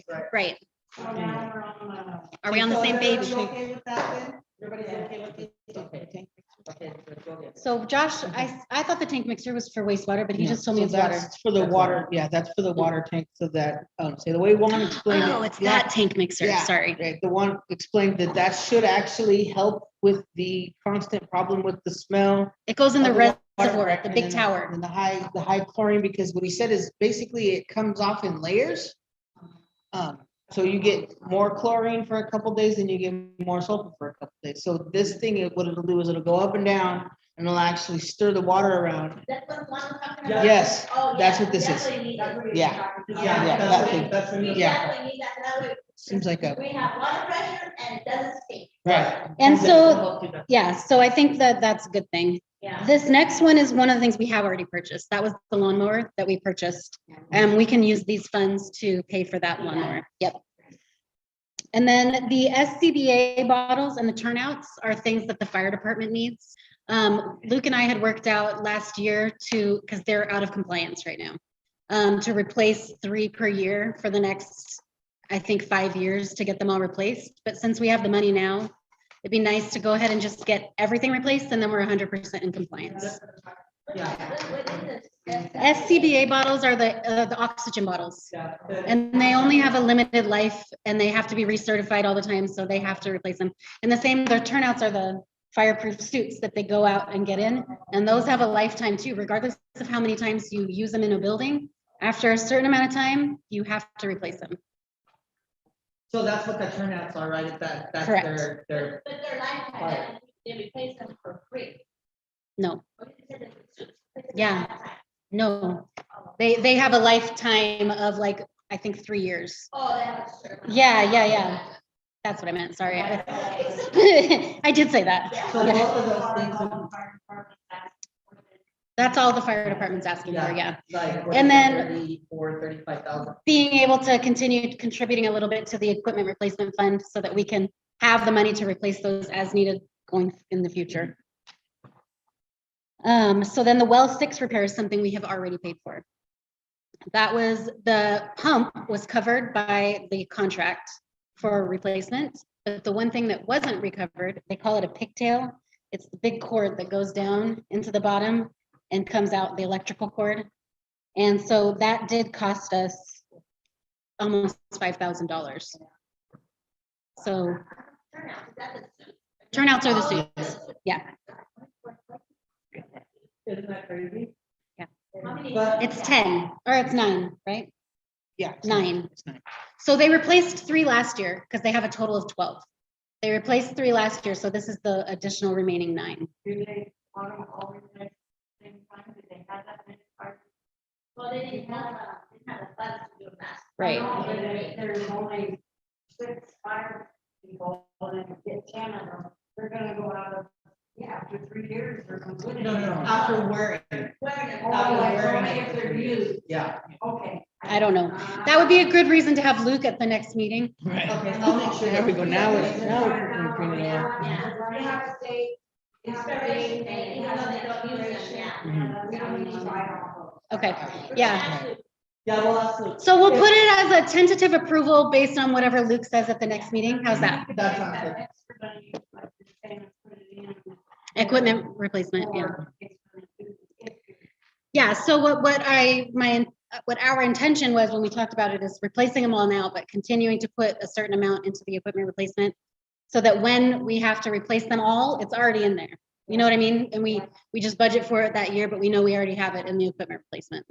Speaker 2: Right.
Speaker 3: right.
Speaker 4: So now we're on,
Speaker 3: Are we on the
Speaker 2: So
Speaker 3: same
Speaker 2: is everybody
Speaker 3: page?
Speaker 2: okay with that then? Everybody's okay with it? Okay. Okay, so go ahead.
Speaker 3: So Josh, I thought the tank mixer was for wastewater, but he
Speaker 1: Yeah,
Speaker 3: just told me
Speaker 1: so
Speaker 3: it's water.
Speaker 1: that's for the water, yeah, that's for the water tank, so that, so the way Juan explained it.
Speaker 3: Oh, it's
Speaker 1: yeah,
Speaker 3: that tank mixer,
Speaker 1: yeah,
Speaker 3: sorry.
Speaker 1: right, the one explained that that should actually help with the constant problem with the smell.
Speaker 3: It goes in the
Speaker 1: of water,
Speaker 3: reservoir, the big
Speaker 1: and
Speaker 3: tower.
Speaker 1: And the high chlorine, because what he said is basically it comes off in layers. So you get more chlorine for a couple days, and you get more sulfur for a couple days. So this thing, what it'll do is it'll go up and down, and it'll actually stir the water around.
Speaker 5: That's what one was talking
Speaker 2: Yeah.
Speaker 5: about?
Speaker 1: Yes,
Speaker 5: Oh,
Speaker 1: that's
Speaker 5: yeah,
Speaker 1: what this is.
Speaker 5: definitely need it.
Speaker 1: Yeah.
Speaker 2: Yeah,
Speaker 1: Yeah,
Speaker 2: that's
Speaker 1: that
Speaker 2: what-
Speaker 1: thing.
Speaker 2: that's what
Speaker 5: We
Speaker 2: he-
Speaker 1: Yeah.
Speaker 5: definitely need that, so that way
Speaker 1: Seems like a,
Speaker 5: we have water pressure and it doesn't stink.
Speaker 1: right,
Speaker 3: And
Speaker 2: then
Speaker 3: so,
Speaker 2: we'll do that.
Speaker 3: yeah, so I think that that's a good thing.
Speaker 5: Yeah.
Speaker 3: This next one is one of the things we have already purchased. That was the lawnmower that we purchased. And we can use these funds to pay for that lawnmower. Yep. And then the SCBA bottles and the turnouts are things that the fire department needs. Luke and I had worked out last year because they're out of compliance right now, to replace 3 per year for the next, I think, 5 years to get them all replaced. But since we have the money now, it'd be nice to go ahead and just get everything replaced, and then we're 100% in compliance.
Speaker 2: Yeah.
Speaker 5: What is this?
Speaker 3: SCBA bottles are the oxygen bottles,
Speaker 2: Yeah.
Speaker 3: and they only have a limited life, and they have to be recertified all the time, so they have to replace them. And the same, their turnouts are the fireproof suits that they go out and get in, and those have a lifetime too, regardless of how many times you use them in a building. After a certain amount of time, you have to replace them.
Speaker 2: So that's what the turnouts are, right? That's
Speaker 3: Correct.
Speaker 2: their,
Speaker 5: But their lifetime, they replace them for free.
Speaker 3: No,
Speaker 5: What did you say? It's
Speaker 3: Yeah.
Speaker 5: lifetime.
Speaker 3: no, they have a lifetime of like, I think 3 years.
Speaker 5: Oh, they have a certain.
Speaker 3: Yeah. That's what I meant, sorry. I did say that.
Speaker 2: so
Speaker 3: Yeah.
Speaker 2: both of those things,
Speaker 3: That's all the fire department's asking for, yeah.
Speaker 2: like, what
Speaker 3: And
Speaker 2: is
Speaker 3: then-
Speaker 2: it, 35,000?
Speaker 3: Being able to continue contributing a little bit to the equipment replacement fund so that we can have the money to replace those as needed going in the future. So then the well 6 repair is something we have already paid for. That was, the pump was covered by the contract for replacement, but the one thing that wasn't recovered, they call it a pigtail. It's the big cord that goes down into the bottom and comes out, the electrical cord. And so that did cost us almost $5,000. So
Speaker 5: Turnout, is that the suit?
Speaker 3: turnouts are the
Speaker 5: Oh,
Speaker 3: suits, yeah.
Speaker 2: Isn't that crazy?
Speaker 5: How many?
Speaker 2: But-
Speaker 3: It's 10, or it's 9, right?
Speaker 1: yeah.
Speaker 3: 9.
Speaker 1: It's 9.
Speaker 3: So they replaced 3 last year because they have a total of 12. They replaced 3 last year, so this is the additional remaining 9.
Speaker 4: Do they want them all in the same time? Did they have that many parts?
Speaker 5: Well, they didn't have a funds to do that.
Speaker 3: Right.
Speaker 4: No, but there's only 6 fire people, and then get 10 of them. They're gonna go out of, after 3 years, they're gonna.
Speaker 2: No, after wearing,
Speaker 5: Wearing it.
Speaker 4: Oh,
Speaker 2: after
Speaker 4: like,
Speaker 2: wearing
Speaker 4: only
Speaker 2: it
Speaker 4: if
Speaker 2: for
Speaker 4: they're
Speaker 2: 3 years.
Speaker 4: used.
Speaker 2: Yeah.
Speaker 4: Okay.
Speaker 3: I don't know. That would be a good reason to have Luke at the next meeting.
Speaker 1: Right.
Speaker 2: Okay, I'll make sure.
Speaker 1: There we go, now we're
Speaker 5: Yeah.
Speaker 1: bringing it up.
Speaker 5: Yeah.
Speaker 4: You have to say.
Speaker 5: Expiration date, even though they don't use them now.
Speaker 1: Mhm.
Speaker 4: We don't need to buy all those.
Speaker 3: Okay, yeah.
Speaker 5: Actually,
Speaker 2: Yeah, well, absolutely.
Speaker 3: So we'll put it as a tentative approval based on whatever Luke says at the next meeting. How's that?
Speaker 2: That sounds good.
Speaker 4: Extra money, like you're saying, put it in.
Speaker 3: Equipment replacement, yeah.
Speaker 4: Or it's gonna do-
Speaker 3: Yeah, so what our intention was when we talked about it is replacing them all now, but continuing to put a certain amount into the equipment replacement. So that when we have to replace them all, it's already in there. You know what I mean? And we just budget for it that year, but we know we already have it in the equipment replacement.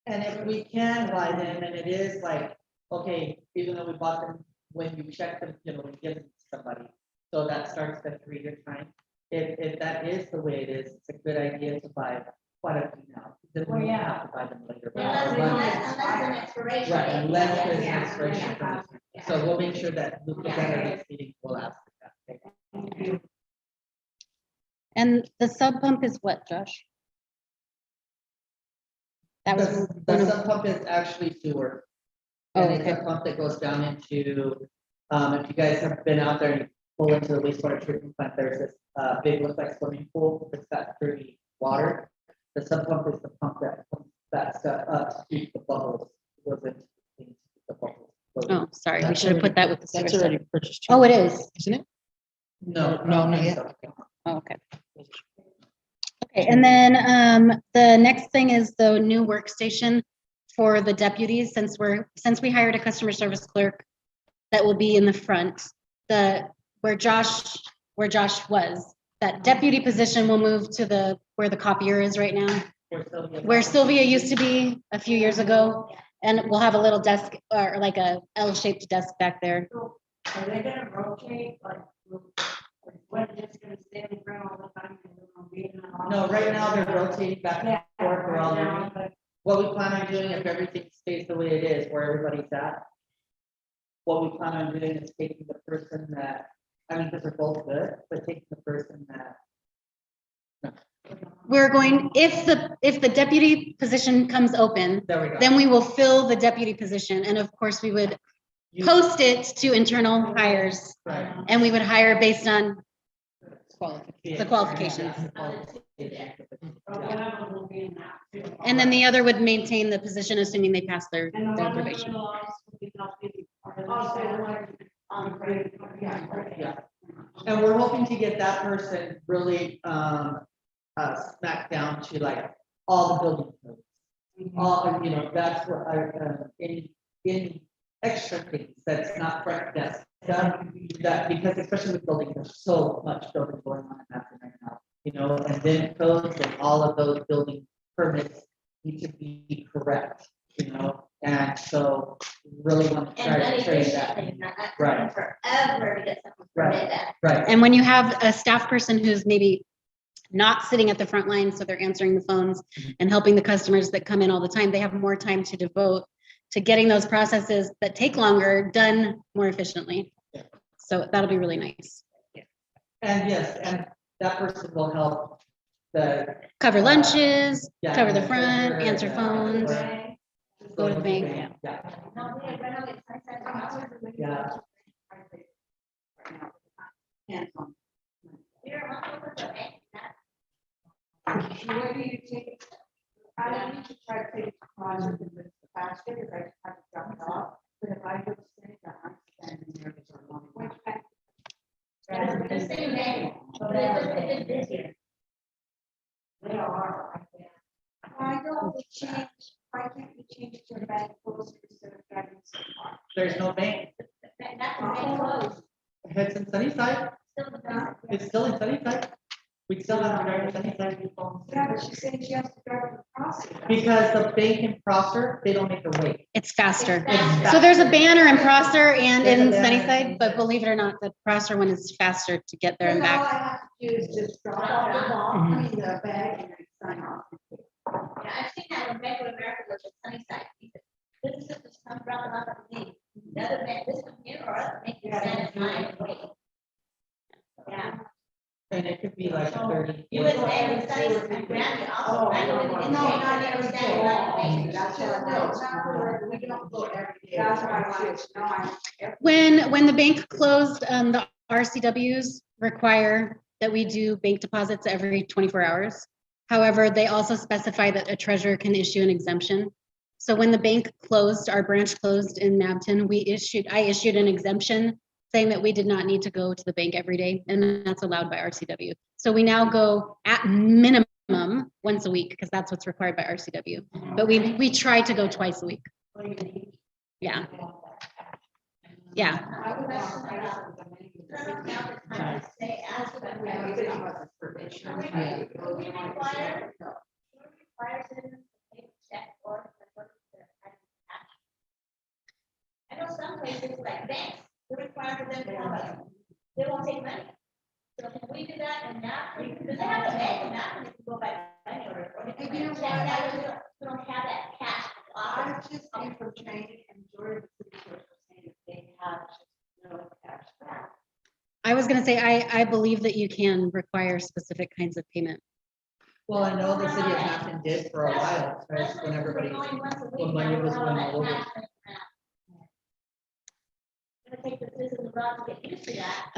Speaker 2: And if we can buy them, and it is like, okay, even though we bought them, when you check them, we give them to somebody. So that starts the 3-year time. If that is the way it is, it's a good idea to buy quite a few now. Then we don't have to buy them later.
Speaker 5: unless an expiration.
Speaker 2: Right,
Speaker 5: date.
Speaker 2: unless there's an
Speaker 5: Yeah.
Speaker 2: expiration. from this. So we'll make sure that Luke is at our next meeting, we'll ask that.
Speaker 3: And the sub pump is what, Josh? That was
Speaker 2: The
Speaker 3: one of,
Speaker 2: sub pump is actually sewer.
Speaker 3: Oh,
Speaker 2: And it's
Speaker 3: okay.
Speaker 2: a pump that goes down into, if you guys have been out there and pull into the wastewater treatment plant, there's this, big, looks like swimming pool that's got dirty water. The sub pump is the pump that's, keep the bubbles, goes into the bubbles.
Speaker 3: oh, sorry, we
Speaker 1: That's
Speaker 3: should have put that
Speaker 1: already-
Speaker 3: with the sewer
Speaker 1: That's
Speaker 3: stuff.
Speaker 1: already purchased.
Speaker 3: Oh, it is?
Speaker 1: Isn't it?
Speaker 2: No,
Speaker 1: No, not
Speaker 2: I think
Speaker 1: yet.
Speaker 2: so.
Speaker 3: Oh, okay. And then the next thing is the new workstation for the deputies, since we hired a customer service clerk that will be in the front, where Josh was. That deputy position will move to where the copier is right now, where Sylvia used to be a few years ago. And we'll have a little desk or like a L-shaped desk back there.
Speaker 4: So are they gonna rotate, like, what, just gonna stay in the ground all the time? And they're gonna be in the office?
Speaker 2: No, right now they're rotating back and
Speaker 4: Yeah.
Speaker 2: forth for all
Speaker 4: right now,
Speaker 2: learning.
Speaker 4: but
Speaker 2: What we plan on doing, if everything stays the way it is, where everybody's at. What we plan on doing is taking the person that, I mean, because they're both good, but taking the person that.
Speaker 3: We're going, if the deputy position comes open,
Speaker 2: There we go.
Speaker 3: then we will fill the deputy position. And of course, we would post it to internal hires.
Speaker 2: Right.
Speaker 3: And we would hire based on
Speaker 2: Qualifications.
Speaker 3: the qualifications.
Speaker 4: But one of them will be in that. too.
Speaker 3: And then the other would maintain the position, assuming they pass their
Speaker 4: And the one in the
Speaker 3: probation.
Speaker 4: middle office will be helping.
Speaker 5: Also,
Speaker 2: Yeah. And we're hoping to get that person really, smacked down to like all the building codes. All, you know, that's what any extra things that's not front desk done, that, because especially with building, there's so much building going on in that right now. You know, and then codes and all of those building permits need to be correct, you know, and so really want to
Speaker 5: And
Speaker 2: try
Speaker 5: then
Speaker 2: to train that.
Speaker 5: efficiently, not
Speaker 2: Right.
Speaker 5: taking forever to get something
Speaker 2: Right.
Speaker 5: permitted back.
Speaker 2: Right,
Speaker 3: And when you have a staff person who's maybe not sitting at the front line, so they're answering the phones and helping the customers that come in all the time, they have more time to devote to getting those processes that take longer done more efficiently. So that'll be really nice.
Speaker 2: and yes, and that person will help the.
Speaker 3: Cover lunches,
Speaker 2: Yeah,
Speaker 3: cover the
Speaker 2: yeah,
Speaker 3: front,
Speaker 2: sure,
Speaker 3: answer
Speaker 2: yeah.
Speaker 3: phones,
Speaker 2: Right.
Speaker 3: go to the bank, yeah.
Speaker 2: Yeah,
Speaker 5: No, we have run out of time.
Speaker 2: yeah.
Speaker 4: Hands-on.
Speaker 5: You're not open for bank, not-
Speaker 4: Where do you take? I need to try to take a project in the basket, because I have to drop it off, but if I go to say that, I'm standing there for a long time.
Speaker 5: It's the same name, but it's just a bit busier.
Speaker 4: They are, I think. Why don't we change, why can't we change it to the bank closer instead of driving so far?
Speaker 2: There's no bank,
Speaker 5: That's the main close.
Speaker 2: it's in Sunnyside,
Speaker 5: Still the best.
Speaker 2: it's still in Sunnyside. We still have to drive to Sunnyside.
Speaker 4: Yeah, but she's saying she has to drive across it.
Speaker 2: Because the bank in Prosser, they don't make a wait.
Speaker 3: It's faster.
Speaker 5: It's
Speaker 3: So there's a banner in Prosser and
Speaker 2: There's a
Speaker 3: in
Speaker 2: banner in
Speaker 3: Sunnyside, but
Speaker 2: Sunnyside.
Speaker 3: believe it or not, the Prosser one is faster to get there and
Speaker 4: Because all
Speaker 3: back.
Speaker 4: I have to do is just drop off the ball, I mean, the bag, and then sign off.
Speaker 5: Yeah, I've seen that when Bank of America was at Sunnyside. This is just some dropping off at me. The other bank, this one here or other, make you stand in line and wait. Yeah.
Speaker 2: And it could be like 30.
Speaker 5: You would stand in Sunnyside and Granby also. I know when you get there, you stand in line and wait.
Speaker 4: That's what I know, it's not where we don't go every day. That's what I wanted to know.
Speaker 3: When the bank closed, the RCWs require that we do bank deposits every 24 hours. However, they also specify that a treasurer can issue an exemption. So when the bank closed, our branch closed in Mabton, I issued an exemption saying that we did not need to go to the bank every day, and that's allowed by RCW. So we now go at minimum once a week, because that's what's required by RCW. But we try to go twice a week. Yeah. Yeah.
Speaker 5: I would actually, now the time to say as when we are. We require citizens to take a check or. I know some places like banks, they require for them to have a, they won't take money. So can we do that and not, because they have a bank and not, they can go by money or.
Speaker 4: Hey, you know what?
Speaker 5: That way we don't have that cash.
Speaker 4: I just came from training and Georgia City was saying they have no cash back.
Speaker 3: I was gonna say, I believe that you can require specific kinds of payment.
Speaker 2: Well, I know the city of Mapleton did for a while, especially when everybody, when money was going all over.
Speaker 5: Gonna take the citizens around to get used to that.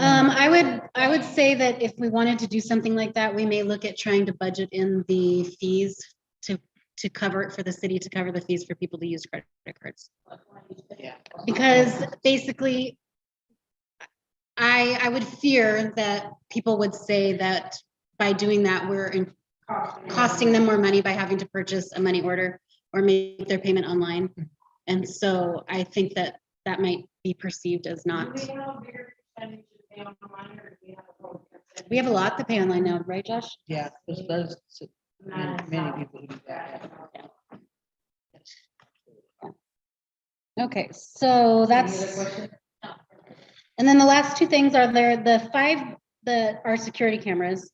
Speaker 3: I would say that if we wanted to do something like that, we may look at trying to budget in the fees to cover it for the city, to cover the fees for people to use credit cards.
Speaker 2: Yeah.
Speaker 3: Because basically, I would fear that people would say that by doing that, we're costing them more money by having to purchase a money order or make their payment online. And so I think that that might be perceived as not.
Speaker 4: Do we have a bigger percentage to pay online, or do we have a lower percentage?
Speaker 3: We have a lot to pay online now, right, Josh?
Speaker 1: Yeah, there's many people who do that.
Speaker 3: Okay, so
Speaker 2: Any other
Speaker 3: that's,
Speaker 2: questions?
Speaker 3: and then the last two things are the five that are security cameras.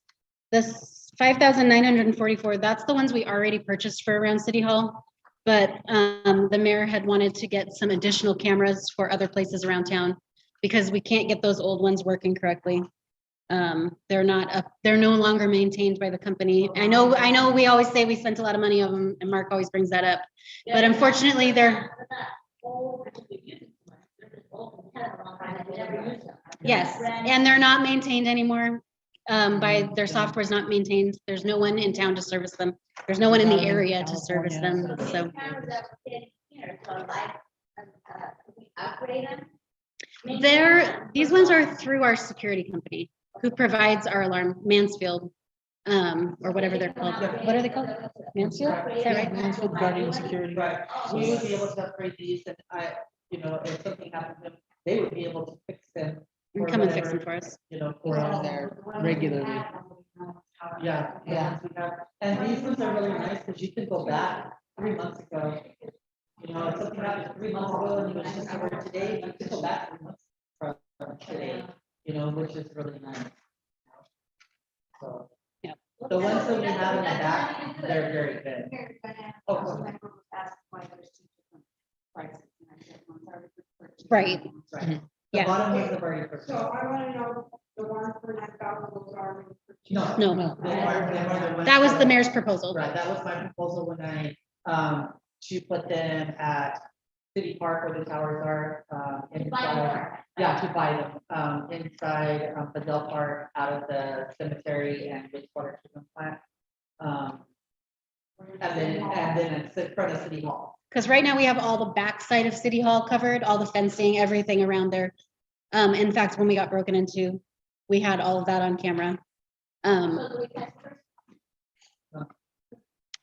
Speaker 3: This 5,944, that's the ones we already purchased for around City Hall. But the mayor had wanted to get some additional cameras for other places around town because we can't get those old ones working correctly. They're not up, they're no longer maintained by the company. I know we always say we spent a lot of money on them, and Mark always brings that up. But unfortunately, they're, yes, and they're not maintained anymore. By their software's not maintained. There's no one in town to service them. There's no one in the area to service them, so. These ones are through our security company who provides our alarm, Mansfield, or whatever they're called. What are they called? Mansfield? Is that right?
Speaker 1: Mansfield Guardian Security.
Speaker 2: Right, we would be able to upgrade these, and if something happened to them, they would be able to fix them.
Speaker 3: And
Speaker 2: or
Speaker 3: come and fix
Speaker 2: whatever,
Speaker 3: them for us.
Speaker 1: We're on there regularly.
Speaker 2: Yeah, yeah, we have, and these ones are really nice, because you can go back 3 months ago. If something happened 3 months ago and you was just over today, you can go back 3 months from today, which is really nice. So.
Speaker 3: Yep.
Speaker 2: The ones that we have in the back, they're very good. Oh,
Speaker 3: Right.
Speaker 2: right. The
Speaker 3: Yeah.
Speaker 2: bottom ones have already purchased.
Speaker 4: So I want to know the one for 9,000 was already.
Speaker 2: No.
Speaker 3: No,
Speaker 2: They weren't the ones
Speaker 3: that was the
Speaker 2: that-
Speaker 3: mayor's proposal.
Speaker 2: Right, that was my proposal when to put them at City Park where the towers are, inside. Yeah, to buy them, inside, Fidel Park, out of the cemetery and wastewater treatment plant. And then it's in front of City Hall.
Speaker 3: Because right now we have all the backside of City Hall covered, all the fencing, everything around there. In fact, when we got broken into, we had all of that on camera.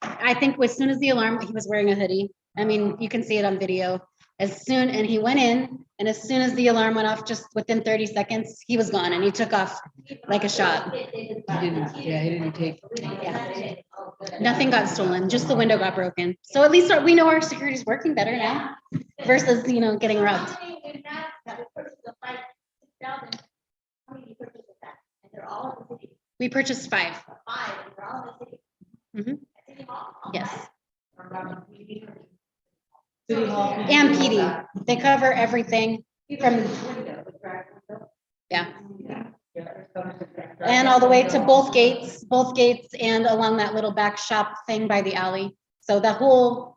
Speaker 3: I think as soon as the alarm, he was wearing a hoodie. I mean, you can see it on video. And he went in, and as soon as the alarm went off, just within 30 seconds, he was gone and he took off like a shot.
Speaker 1: He didn't take.
Speaker 3: Nothing got stolen, just the window got broken. So at least we know our security is working better now versus, getting robbed. We purchased 5. Mhm. Yes,
Speaker 2: City Hall.
Speaker 3: and PD, they cover everything from, yeah. And all the way to both gates and along that little back shop thing by the alley. So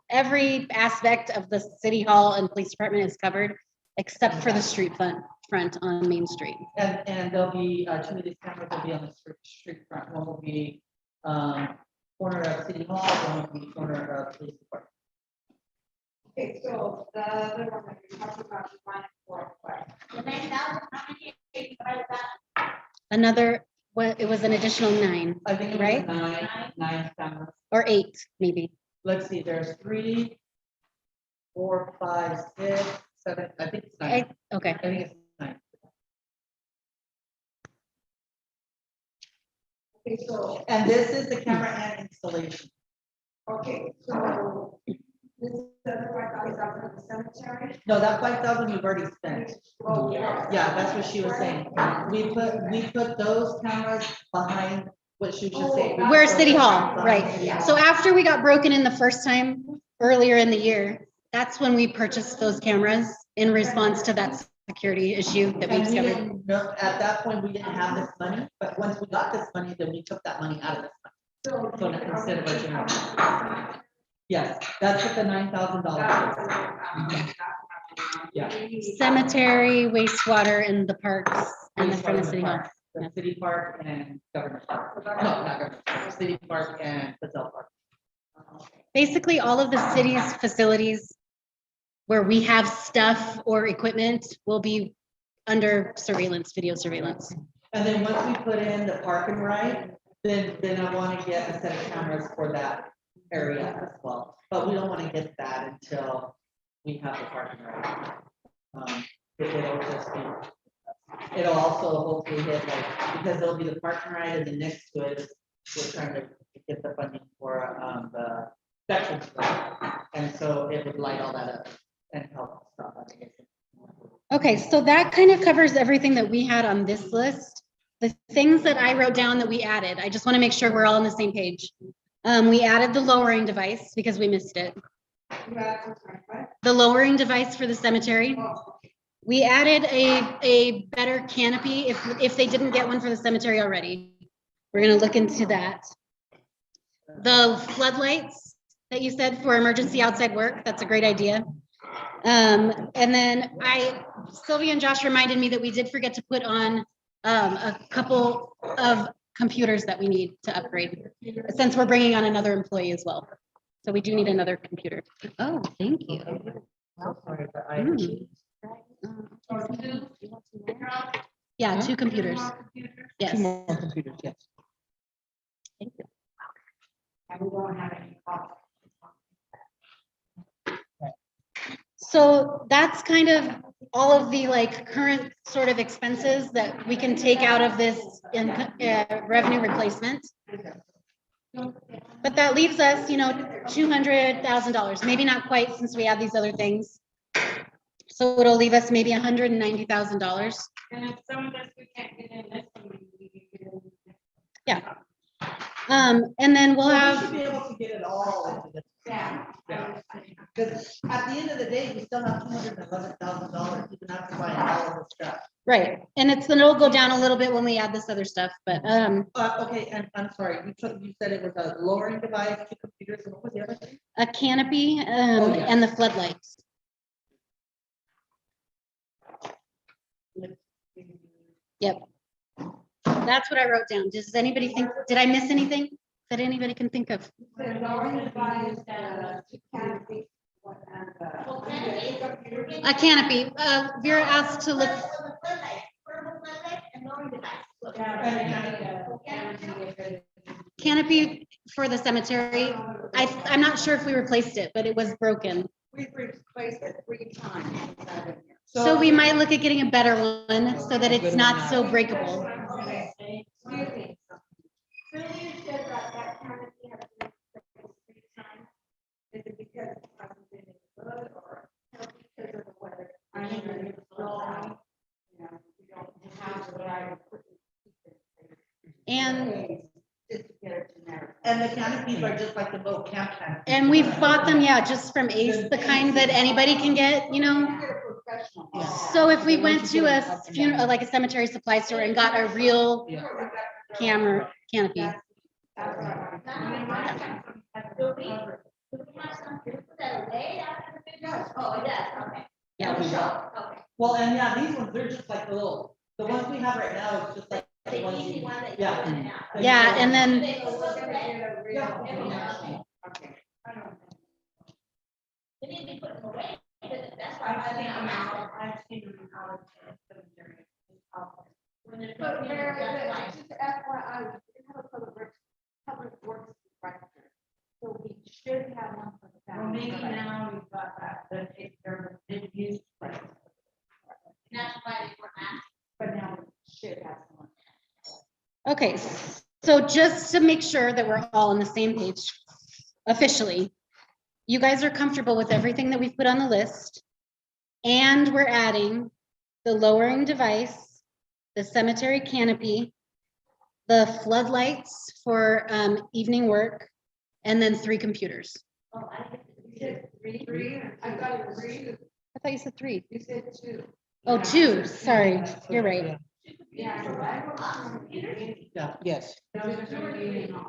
Speaker 3: every aspect of the City Hall and Police Department is covered, except for the street front on Main Street.
Speaker 2: And there'll be, 2 of these cameras will be on the street front, one will be, corner of City Hall, one will be corner of Police Department.
Speaker 4: Okay, so the other one that you're talking about, you find for what?
Speaker 3: Another, it was an additional 9
Speaker 2: I think it was
Speaker 3: Right?
Speaker 2: nine cameras.
Speaker 3: or 8, maybe.
Speaker 2: Let's see, there's 3, 4, 5, 6, 7, I think it's 9.
Speaker 3: Okay,
Speaker 2: I think it's 9.
Speaker 4: Okay, so,
Speaker 2: And this is the camera and installation.
Speaker 4: okay, so this is the $5,000 for the cemetery.
Speaker 2: No, that 5,000 we've already spent.
Speaker 4: Oh, yeah.
Speaker 2: Yeah, that's what she was saying. We put those cameras behind what she was just saying.
Speaker 3: we're City Hall,
Speaker 2: Behind
Speaker 3: right.
Speaker 2: City Hall.
Speaker 3: So after we got broken in the first time, earlier in the year, that's when we purchased those cameras in response to that security issue that we
Speaker 2: And we
Speaker 3: discovered.
Speaker 2: didn't know, at that point, we didn't have this money, but once we got this money, then we took that money out of this money. So instead of our general. fund. Yes, that's what the $9,000. Yeah.
Speaker 3: Cemetery, wastewater, and the parks, and the front of City Hall.
Speaker 2: The City Park and Government Park. No, not Government Park, City Park and Fidel Park.
Speaker 3: Basically, all of the city's facilities where we have stuff or equipment will be under surveillance, video surveillance.
Speaker 2: And then once we put in the park and ride, then I want to get a set of cameras for that area as well. But we don't want to get that until we have the parking right. If it'll just be, it'll also hopefully hit like, because there'll be the parking right and then next to it, we're trying to get the funding for the veterans. Right? And so it would light all that up and help stop that.
Speaker 3: Okay, so that kind of covers everything that we had on this list. The things that I wrote down that we added, I just want to make sure we're all on the same page. We added the lowering device because we missed it. The lowering device for the cemetery. We added a better canopy if they didn't get one for the cemetery already. We're gonna look into that. The floodlights that you said for emergency outside work, that's a great idea. And then Sylvia and Josh reminded me that we did forget to put on a couple of computers that we need to upgrade, since we're bringing on another employee as well. So we do need another computer. Oh, thank you. Yeah, 2 computers. Yes.
Speaker 1: 2 more computers, yes.
Speaker 3: Thank you.
Speaker 4: And we won't have any cost.
Speaker 3: So that's kind of all of the like current sort of expenses that we can take out of this revenue replacement. But that leaves us, you know, $200,000, maybe not quite since we have these other things. So it'll leave us maybe $190,000.
Speaker 4: And if some of this we can't get in this one, we can get in.
Speaker 3: Yeah. And then we'll
Speaker 2: We
Speaker 3: have,
Speaker 2: should be able to get it all into this.
Speaker 4: Yeah.
Speaker 2: Because at the end of the day, we still have $211,000 even after buying all of the stuff.
Speaker 3: right, and it'll go down a little bit when we add this other stuff, but
Speaker 2: Okay, and I'm sorry, you said it was a lowering device, 2 computers, and what was the other thing?
Speaker 3: a canopy
Speaker 2: yeah.
Speaker 3: and the floodlights. Yep. That's what I wrote down. Does anybody think, did I miss anything that anybody can think of? A canopy. Vera asked to look. Canopy for the cemetery. I'm not sure if we replaced it, but it was broken.
Speaker 4: We've replaced it 3 times.
Speaker 3: So we might look at getting a better one so that it's not so breakable.
Speaker 2: And the canopies are just like the little camp canopies.
Speaker 3: And we've bought them, yeah, just from Ace, the kind that anybody can get, you know? So if we went to a funeral, like a cemetery supply store and got a real camera canopy. Yeah.
Speaker 2: Well, and yeah, these ones, they're just like the ones we have right now, is just like the ones you, yeah.
Speaker 3: Yeah, and then
Speaker 5: We need to put them away, that's why I think I'm out.
Speaker 4: I've seen them in college cemetery.
Speaker 5: When they're
Speaker 6: But
Speaker 5: talking
Speaker 6: Mary,
Speaker 5: about that,
Speaker 6: just FYI, we do have a public works director. So we should have one for the
Speaker 4: Well,
Speaker 6: family.
Speaker 4: maybe now we've got that, but if they're used,
Speaker 5: that's why they were asked.
Speaker 6: But now we should have someone.
Speaker 3: okay, so just to make sure that we're all on the same page officially, you guys are comfortable with everything that we've put on the list, and we're adding the lowering device, the cemetery canopy, the floodlights for evening work, and then 3 computers.
Speaker 5: Oh, I think
Speaker 6: You said three, I thought it was 3.
Speaker 3: I thought you said 3.
Speaker 6: You said 2.
Speaker 3: Oh, 2, sorry, you're right.
Speaker 2: Yeah, yes.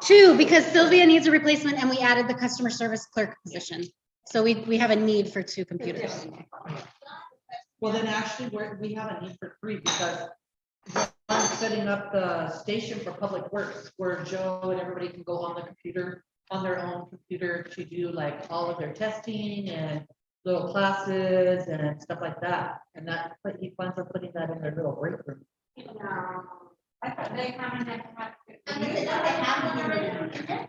Speaker 3: 2, because Sylvia needs a replacement and we added the customer service clerk position. So we have a need for 2 computers.
Speaker 2: Well, then actually, we have a need for 3 because I'm setting up the station for public works where Joe and everybody can go on the computer, on their own computer to do like all of their testing and little classes and stuff like that. And that, but he plans on putting that in their little break room.
Speaker 4: no. I thought they come and have to
Speaker 5: I'm gonna say, don't they have one already in there?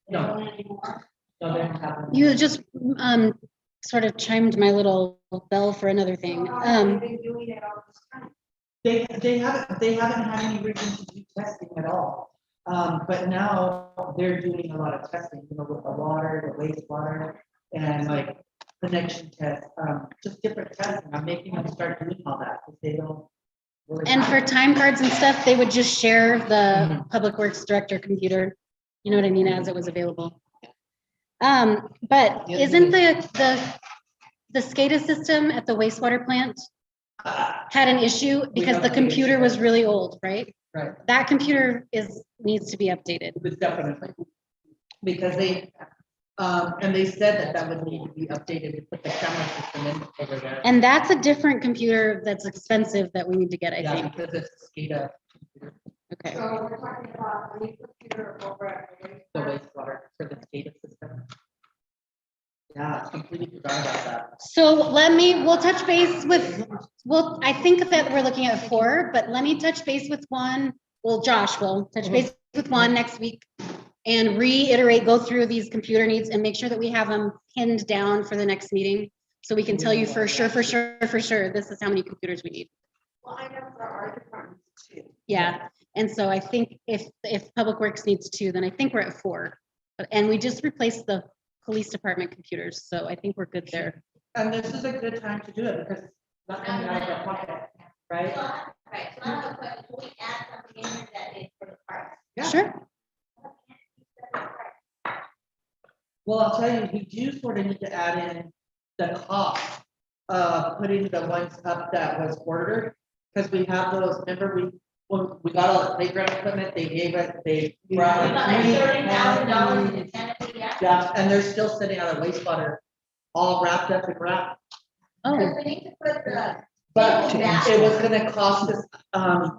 Speaker 2: No,
Speaker 4: Anymore.
Speaker 2: no, they don't have them.
Speaker 3: You just sort of chimed my little bell for another thing.
Speaker 4: So how have they been doing it all this time?
Speaker 2: They haven't had any reason to do testing at all. But now they're doing a lot of testing, you know, with the water, the wastewater, and like connection tests, just different testing. I'm making them start doing all that, because they don't. really
Speaker 3: And
Speaker 2: have
Speaker 3: for
Speaker 2: it.
Speaker 3: time cards and stuff, they would just share the
Speaker 2: Mhm.
Speaker 3: Public Works Director computer, you know what I mean, as it was available. But
Speaker 1: The other
Speaker 3: isn't
Speaker 1: thing
Speaker 3: the SCADA system at the wastewater plant
Speaker 2: Ah,
Speaker 3: had an issue because the
Speaker 2: updated
Speaker 3: computer was
Speaker 2: it.
Speaker 3: really old, right?
Speaker 2: Right,
Speaker 3: That computer needs to be updated.
Speaker 2: it was definitely, because and they said that would need to be updated to put the camera system in over there.
Speaker 3: And that's a different computer that's expensive that we need to get, I
Speaker 2: Yeah,
Speaker 3: think.
Speaker 2: because it's SCADA,
Speaker 3: Okay.
Speaker 4: So we're talking about a new computer over at
Speaker 2: the wastewater for the SCADA system. Yeah, I completely forgot about that.
Speaker 3: So we'll touch base with, I think that we're looking at 4, but let me touch base with one. Well, Josh will touch base with one next week and reiterate, go through these computer needs and make sure that we have them pinned down for the next meeting. So we can tell you for sure, this is how many computers we need.
Speaker 4: Well, I know for our departments too.
Speaker 3: Yeah, and so I think if Public Works needs 2, then I think we're at 4. And we just replaced the police department computers, so I think we're good there.
Speaker 2: And this is a good time to do it, because it's not coming out of our pocket, right?
Speaker 5: Right, so I have a question, can we add something in there that is for the parks?
Speaker 2: Yeah.
Speaker 3: Sure.
Speaker 2: Well, I'll tell you, we do sort of need to add in the cost of putting the ones up that was ordered. Because we have those, remember, when we got all the playground equipment, they gave it, they brought.
Speaker 5: We got like $30,000 in the canopy, yeah.
Speaker 2: Yeah, and they're still sitting on a wastewater, all wrapped up and wrapped.
Speaker 3: Oh,
Speaker 5: Because we need to put the.
Speaker 2: But
Speaker 5: Yeah.
Speaker 2: it was gonna cost us,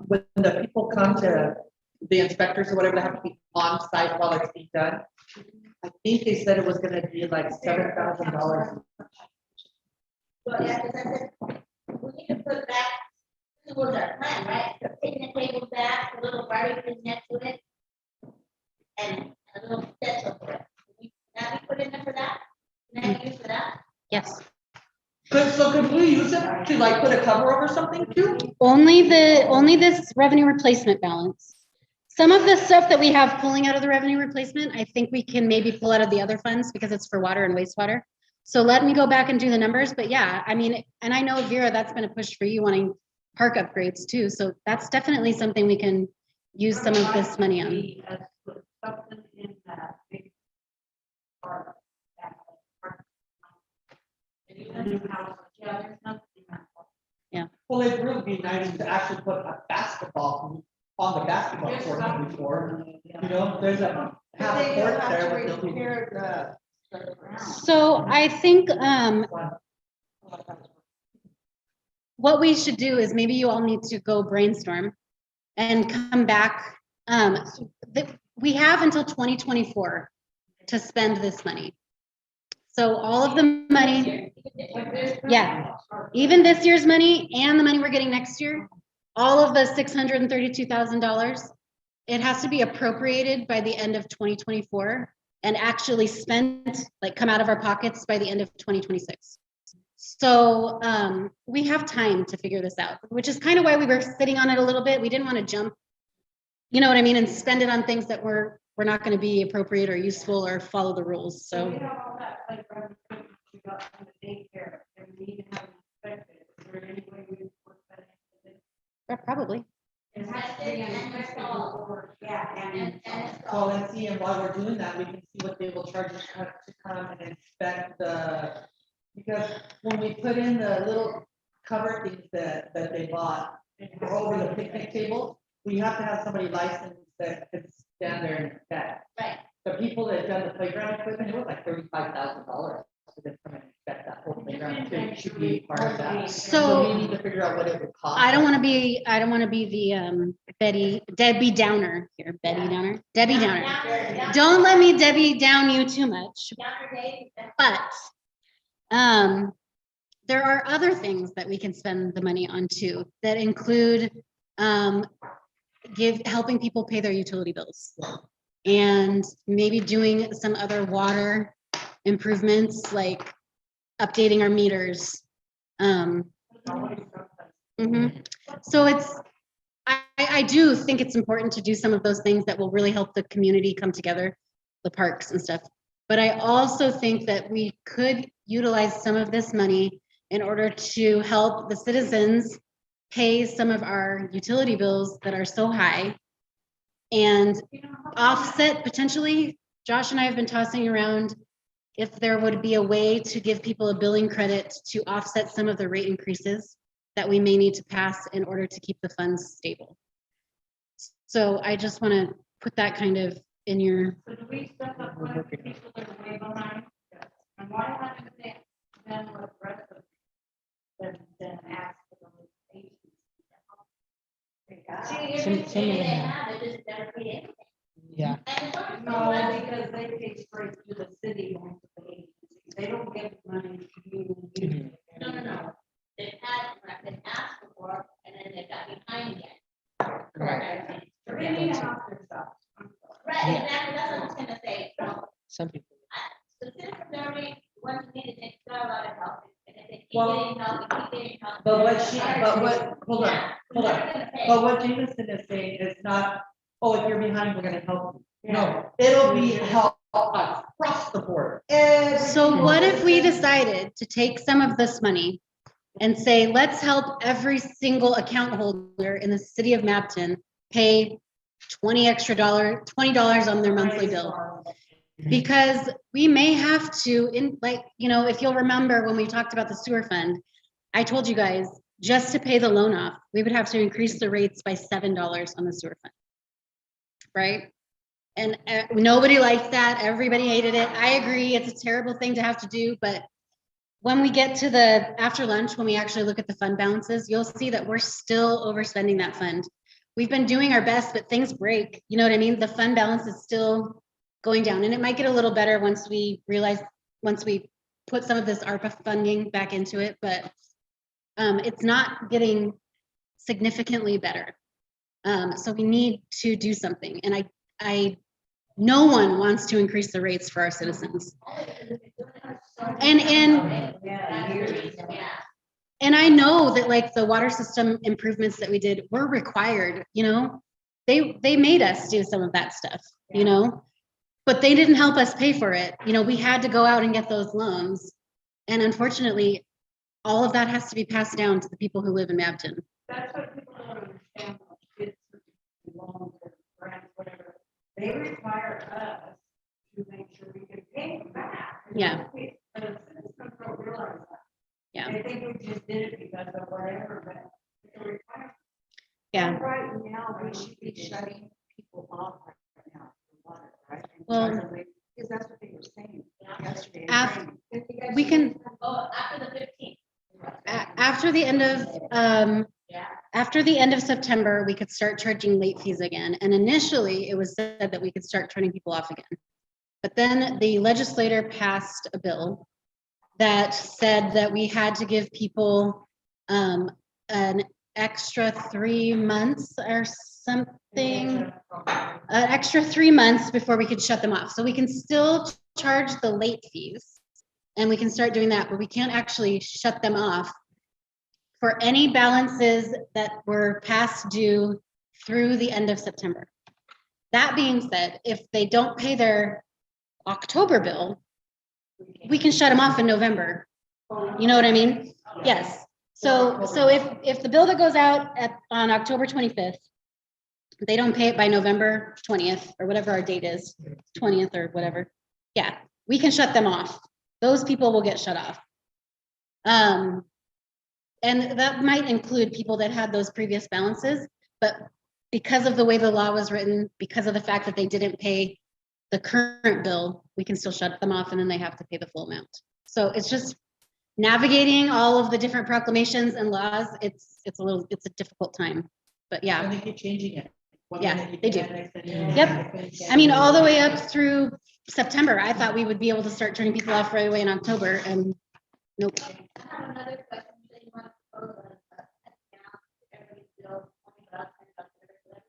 Speaker 2: when the people come to, the inspectors or whatever, they have to be on site while it's being done. I think they said it was gonna be like $7,000.
Speaker 5: Well, yeah, because I said, we need to put back, this was our plan, right? The picnic table back, a little barbecue next to it. And a little stencil for it. Can we put in there for that? Can I use for that?
Speaker 3: yes.
Speaker 2: So could we use it to like put a cover over something too?
Speaker 3: Only this revenue replacement balance. Some of the stuff that we have pulling out of the revenue replacement, I think we can maybe pull out of the other funds because it's for water and wastewater. So let me go back and do the numbers, but yeah, I mean, and I know Vera, that's been a push for you wanting park upgrades too. So that's definitely something we can use some of this money on.
Speaker 4: Something in that big part. that part. The new house, yeah, there's nothing in that.
Speaker 2: Well, it'd really be nice to actually put a basketball on the basketball
Speaker 4: There's
Speaker 2: court
Speaker 4: some-
Speaker 2: before, you know, there's a half a court there with no.
Speaker 3: So I think what we should do is maybe you all need to go brainstorm and come back. We have until 2024 to spend this money. So all of the money, yeah, even this year's money and the money we're getting next year, all of the $632,000, it has to be appropriated by the end of 2024 and actually spent, like come out of our pockets by the end of 2026. So we have time to figure this out, which is kind of why we were sitting on it a little bit. We didn't want to jump, you know what I mean, and spend it on things that we're not going to be appropriate or useful or follow the rules.
Speaker 4: So we
Speaker 3: So
Speaker 4: have all that playground equipment we got from the daycare, and we need to have it inspected. Is there any way we can work that in?
Speaker 3: probably.
Speaker 4: It has to be an inspection before, yeah, and.
Speaker 2: Well, and see, and while we're doing that, we can see what they will charge us to come and inspect because when we put in the little cover things that they bought over the picnic table, we have to have somebody licensed that can stand there and inspect.
Speaker 5: Right.
Speaker 2: The people that done the playground equipment, it was like $35,000 for them to come and inspect that whole playground. So it should be part of that. So we need to figure out what it would cost.
Speaker 3: I don't want to be the Debbie Downer here, Debbie Downer. Don't let me Debbie down you too much. But there are other things that we can spend the money on too, that include helping people pay their utility bills. And maybe doing some other water improvements, like updating our meters. Mhm. So I do think it's important to do some of those things that will really help the community come together, the parks and stuff. But I also think that we could utilize some of this money in order to help the citizens pay some of our utility bills that are so high and offset potentially. Josh and I have been tossing around if there would be a way to give people a billing credit to offset some of the rate increases that we may need to pass in order to keep the funds stable. So I just want to put that kind of in your,
Speaker 4: So do we step up when people that are way behind? And why haven't they done what the rest of them ask for those agencies?
Speaker 1: Some of them
Speaker 5: They
Speaker 1: have.
Speaker 5: have, they just never paid anything.
Speaker 1: Yeah.
Speaker 5: And it's not-
Speaker 4: No, because they pay straight to the city, not to the agency. They don't give money to you.
Speaker 5: No. They've had, they've asked for, and then they got behind again.
Speaker 1: Right.
Speaker 4: They need to help their stuff.
Speaker 5: Right, exactly, that's what I was gonna say.
Speaker 1: Some people.
Speaker 5: The citizens already, once we need it, got a lot of help, and if they keep
Speaker 2: Well,
Speaker 5: getting help, they keep getting help.
Speaker 2: But hold on,
Speaker 5: Yeah,
Speaker 2: hold
Speaker 5: we're
Speaker 2: on.
Speaker 5: never gonna pay.
Speaker 2: But what Jameson is saying is not, oh, if you're behind, we're gonna help you. No, it'll be help across the board.
Speaker 3: so what if we decided to take some of this money and say, let's help every single account holder in the city of Mapton pay $20 on their monthly bill? Because we may have to, in like, if you'll remember when we talked about the sewer fund, I told you guys, just to pay the loan off, we would have to increase the rates by $7 on the sewer fund. Right? And nobody liked that. Everybody hated it. I agree. It's a terrible thing to have to do, but when we get to the after lunch, when we actually look at the fund balances, you'll see that we're still overspending that fund. We've been doing our best, but things break. You know what I mean? The fund balance is still going down, and it might get a little better once we put some of this ARPA funding back into it, but it's not getting significantly better. So we need to do something, and no one wants to increase the rates for our citizens. And I know that like the water system improvements that we did were required, they made us do some of that stuff, but they didn't help us pay for it. We had to go out and get those loans. And unfortunately, all of that has to be passed down to the people who live in Mapton.
Speaker 4: That's what people don't understand. It's loans or grants, whatever. They require us to make sure we can pay them back.
Speaker 3: Yeah.
Speaker 4: But the citizens don't realize that.
Speaker 3: Yeah.
Speaker 4: They think we just did it because of whatever, but it's a requirement.
Speaker 3: Yeah.
Speaker 6: Right now, we should be shutting people off right now for water, right?
Speaker 3: Well,
Speaker 6: Because that's what they were saying yesterday.
Speaker 3: we can,
Speaker 5: Oh, after the 15th.
Speaker 3: after the end of,
Speaker 5: Yeah.
Speaker 3: after the end of September, we could start charging late fees again. And initially, it was said that we could start turning people off again. But then the legislator passed a bill that said that we had to give people an extra 3 months or something, an extra 3 months before we could shut them off. So we can still charge the late fees and we can start doing that, but we can't actually shut them off for any balances that were past due through the end of September. That being said, if they don't pay their October bill, we can shut them off in November. You know what I mean? Yes. So if the bill that goes out on October 25th, they don't pay it by November 20th or whatever our date is, 20th or whatever. Yeah, we can shut them off. Those people will get shut off. And that might include people that had those previous balances, but because of the way the law was written, because of the fact that they didn't pay the current bill, we can still shut them off and then they have to pay the full amount. So it's just navigating all of the different proclamations and laws. It's a difficult time, but yeah.
Speaker 2: And they keep changing it.
Speaker 3: Yeah, they do.
Speaker 2: Yep.
Speaker 3: I mean, all the way up through September, I thought we would be able to start turning people off right away in October and nope.
Speaker 5: I have another question. So you want to propose a account, everybody's bill, $20 and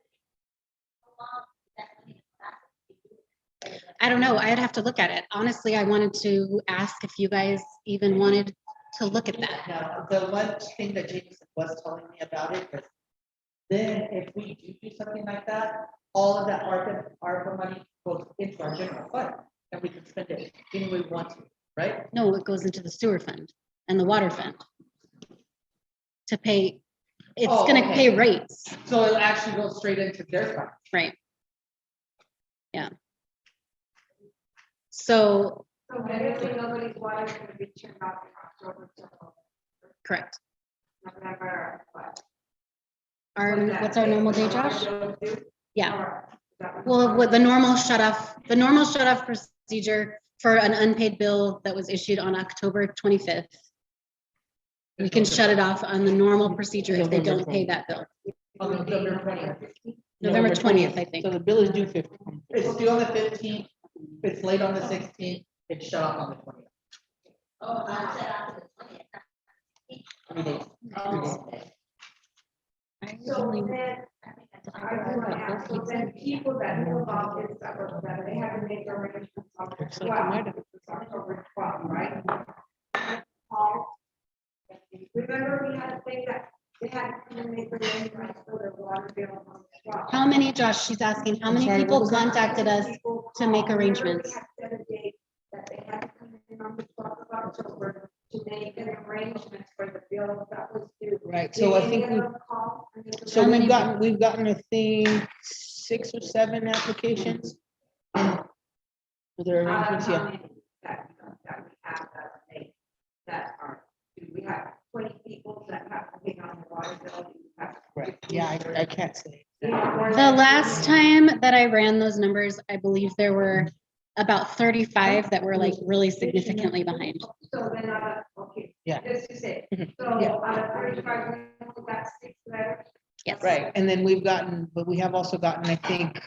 Speaker 3: I don't know. I'd have to look at it. Honestly, I wanted to ask if you guys even wanted to look at that.
Speaker 2: Now, the one thing that Jameson was telling me about it was, then if we do something like that, all of that ARPA money goes into our general fund, and we can spend it any way we want to, right?
Speaker 3: No, it goes into the sewer fund and the water fund. To pay, it's
Speaker 2: Oh,
Speaker 3: gonna
Speaker 2: okay.
Speaker 3: pay rates,
Speaker 2: So it'll actually go straight into their fund.
Speaker 3: right? Yeah. So,
Speaker 4: So basically, nobody's water is gonna be turned off in October till
Speaker 3: correct.
Speaker 4: November, but.
Speaker 3: What's our normal day, Josh? Yeah.
Speaker 4: Or is that what-
Speaker 3: Well, with the normal shut off procedure for an unpaid bill that was issued on October 25th. We can shut it off on the normal procedure if they don't pay that bill.
Speaker 2: On November 20th.
Speaker 3: November 20th, I think.
Speaker 1: So the bill is due 50.
Speaker 2: It's due on the 15th, it's late on the 16th, it's shut off on the 20th.
Speaker 5: Oh, I said after the 20th.
Speaker 2: 3 days.
Speaker 4: So then, I want to ask, so then people that know about this, that they have to make arrangements on the
Speaker 1: Looks like you might have.
Speaker 4: 12th, it's October 12th, right? Paul, remember we had a thing that they had to make arrangements for their water bill on the 12th.
Speaker 3: How many, Josh, she's asking, how many
Speaker 1: sorry, what
Speaker 3: people
Speaker 1: was that?
Speaker 3: contacted us to make arrangements?
Speaker 4: Remember we had set a date that they had to come in on the 12th of October to make an arrangement for the bill that was due.
Speaker 1: Right,
Speaker 4: Did
Speaker 1: so I
Speaker 4: any
Speaker 1: think
Speaker 4: of
Speaker 1: we,
Speaker 4: them call? And they
Speaker 1: so
Speaker 3: How many-
Speaker 1: we've gotten, I think, 6 or 7 applications. For their arrangements, yeah.
Speaker 4: That we have that make, that are, do we have 20 people that have to be on the water bill? Do we have-
Speaker 1: Right, yeah, I can't say.
Speaker 3: The last time that I ran those numbers, I believe there were about 35 that were like really significantly behind.
Speaker 4: So then, okay.
Speaker 1: Yeah.
Speaker 4: Just to say,
Speaker 1: Mhm.
Speaker 4: so
Speaker 1: Yeah.
Speaker 4: out of 35, we got 6 letters.
Speaker 3: Yes.
Speaker 1: Right, and then but we have also gotten, I think,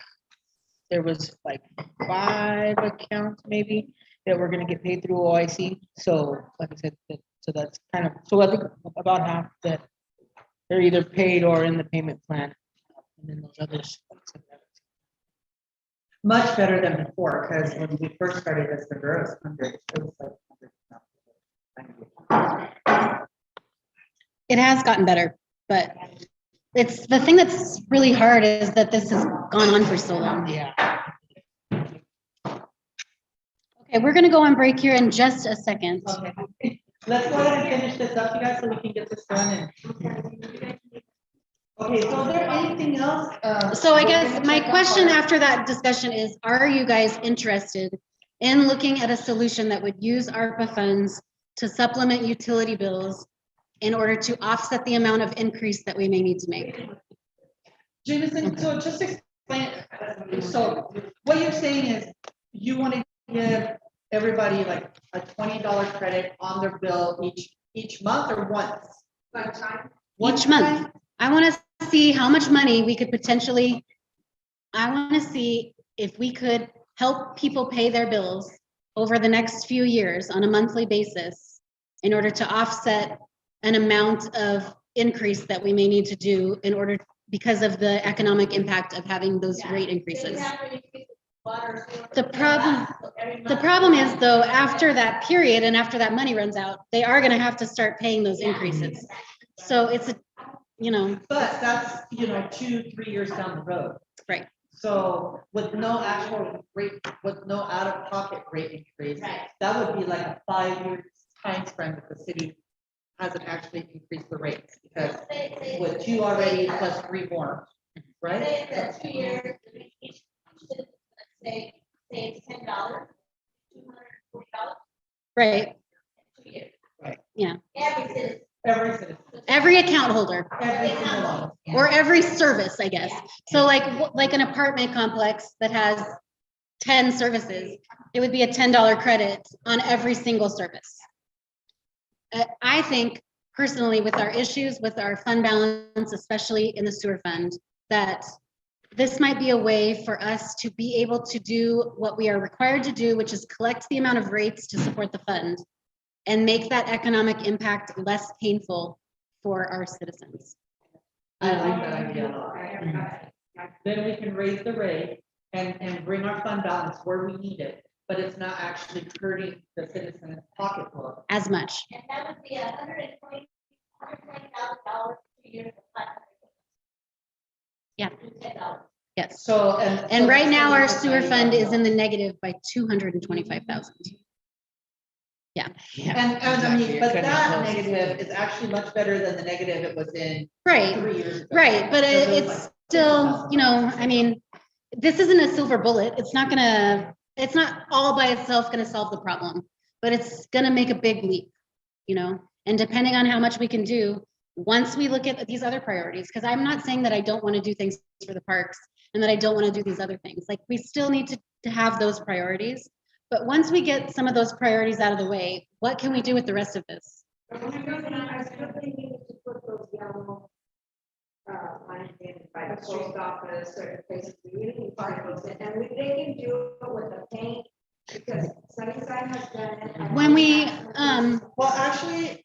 Speaker 1: there was like 5 accounts maybe that were gonna get paid through OIC. So like I said, so that's kind of, so I think about half that they're either paid or in the payment plan. And then those others.
Speaker 2: Much better than before, because when we first started this, the girls 100, it was like 100.
Speaker 3: It has gotten better, but it's the thing that's really hard is that this has gone on for so long.
Speaker 1: Yeah.
Speaker 3: Okay, we're gonna go on break here in just a second.
Speaker 2: Okay, let's go ahead and finish this up, you guys, so we can get this done. Okay, so is there anything else?
Speaker 3: So I
Speaker 2: we're
Speaker 3: guess
Speaker 2: gonna
Speaker 3: my
Speaker 2: check on
Speaker 3: question
Speaker 2: fire?
Speaker 3: after that discussion is, are you guys interested in looking at a solution that would use ARPA funds to supplement utility bills in order to offset the amount of increase that we may need to make?
Speaker 2: Jameson, so just explain, so what you're saying is you want to give everybody like a $20 credit on their bill each month or once?
Speaker 4: One time.
Speaker 3: Each month. I want to see how much money we could potentially, I want to see if we could help people pay their bills over the next few years on a monthly basis in order to offset an amount of increase that we may need to do in order, because of the economic impact of having those rate increases. The problem is though, after that period and after that money runs out, they are going to have to start paying those increases. So it's a, you know,
Speaker 2: But that's, 2-3 years down the road.
Speaker 3: right.
Speaker 2: So with no actual rate, with no out-of-pocket rate increase,
Speaker 5: Right.
Speaker 2: that would be like a 5-year time span that the city hasn't actually increased the rates, because with 2 already plus 3 more, right?
Speaker 5: Say that 2 years, each, let's say it's $10, $240,
Speaker 3: Right.
Speaker 5: 2 years.
Speaker 3: Yeah.
Speaker 5: Every citizen.
Speaker 2: Every citizen,
Speaker 3: Every account holder
Speaker 2: every single one.
Speaker 3: or every service, I guess. So like an apartment complex that has 10 services, it would be a $10 credit on every single service. I think personally, with our issues with our fund balance, especially in the sewer fund, that this might be a way for us to be able to do what we are required to do, which is collect the amount of rates to support the fund and make that economic impact less painful for our citizens.
Speaker 2: I like that idea a lot. Then we can raise the rate and bring our fund balance where we need it, but it's not actually hurting the citizen's pocketbook.
Speaker 3: as much.
Speaker 5: And that would be $120,000 2 years of fund.
Speaker 3: Yeah.
Speaker 5: $10.
Speaker 3: Yes.
Speaker 2: So,
Speaker 3: And
Speaker 2: so
Speaker 3: right now, our
Speaker 2: it's
Speaker 3: sewer fund is in the
Speaker 2: $90,000.
Speaker 3: negative by 225,000.
Speaker 2: And I mean, but that negative is actually much better than the negative it was in
Speaker 3: Right,
Speaker 2: 3 years ago.
Speaker 3: right, but
Speaker 2: Because it was
Speaker 3: it's
Speaker 2: like
Speaker 3: still, you know,
Speaker 2: $50,000.
Speaker 3: I mean, this isn't a silver bullet. It's not all by itself gonna solve the problem, but it's gonna make a big leap, you know? And depending on how much we can do, once we look at these other priorities, because I'm not saying that I don't want to do things for the parks and that I don't want to do these other things. Like, we still need to have those priorities. But once we get some of those priorities out of the way, what can we do with the rest of this?
Speaker 4: I still think we need to put those yellow lines in by the post office, certain places, we really need to those in, and they can do it with the paint, because Sunnyside has done it. and
Speaker 3: When we,
Speaker 2: Well, actually,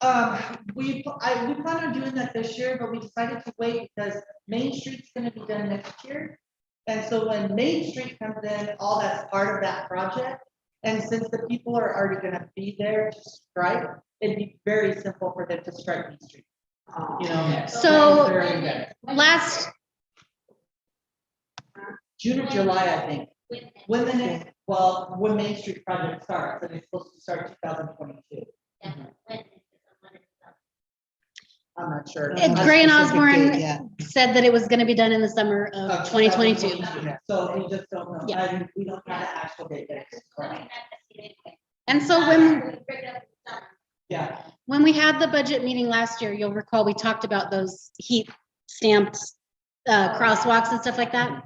Speaker 2: we plan on doing that this year, but we decided to wait because Main Street's gonna be done next year. And so when Main Street comes in, all that's part of that project. And since the people are already gonna be there to strike, it'd be very simple for them to strike Main Street, you know?
Speaker 3: So-
Speaker 2: They're already there.
Speaker 3: last,
Speaker 2: June or July, I think. When the next, well, when Main Street project starts, and it's supposed to start 2022. I'm not sure.
Speaker 3: Gray and Osborne
Speaker 1: Yeah.
Speaker 3: said that it was gonna be done in the summer of 2022.
Speaker 2: 2022. So we just don't know.
Speaker 3: Yeah.
Speaker 2: We don't have an actual date yet.
Speaker 3: And so
Speaker 2: Yeah.
Speaker 3: when we had the budget meeting last year, you'll recall, we talked about those heat stamped crosswalks and stuff like that.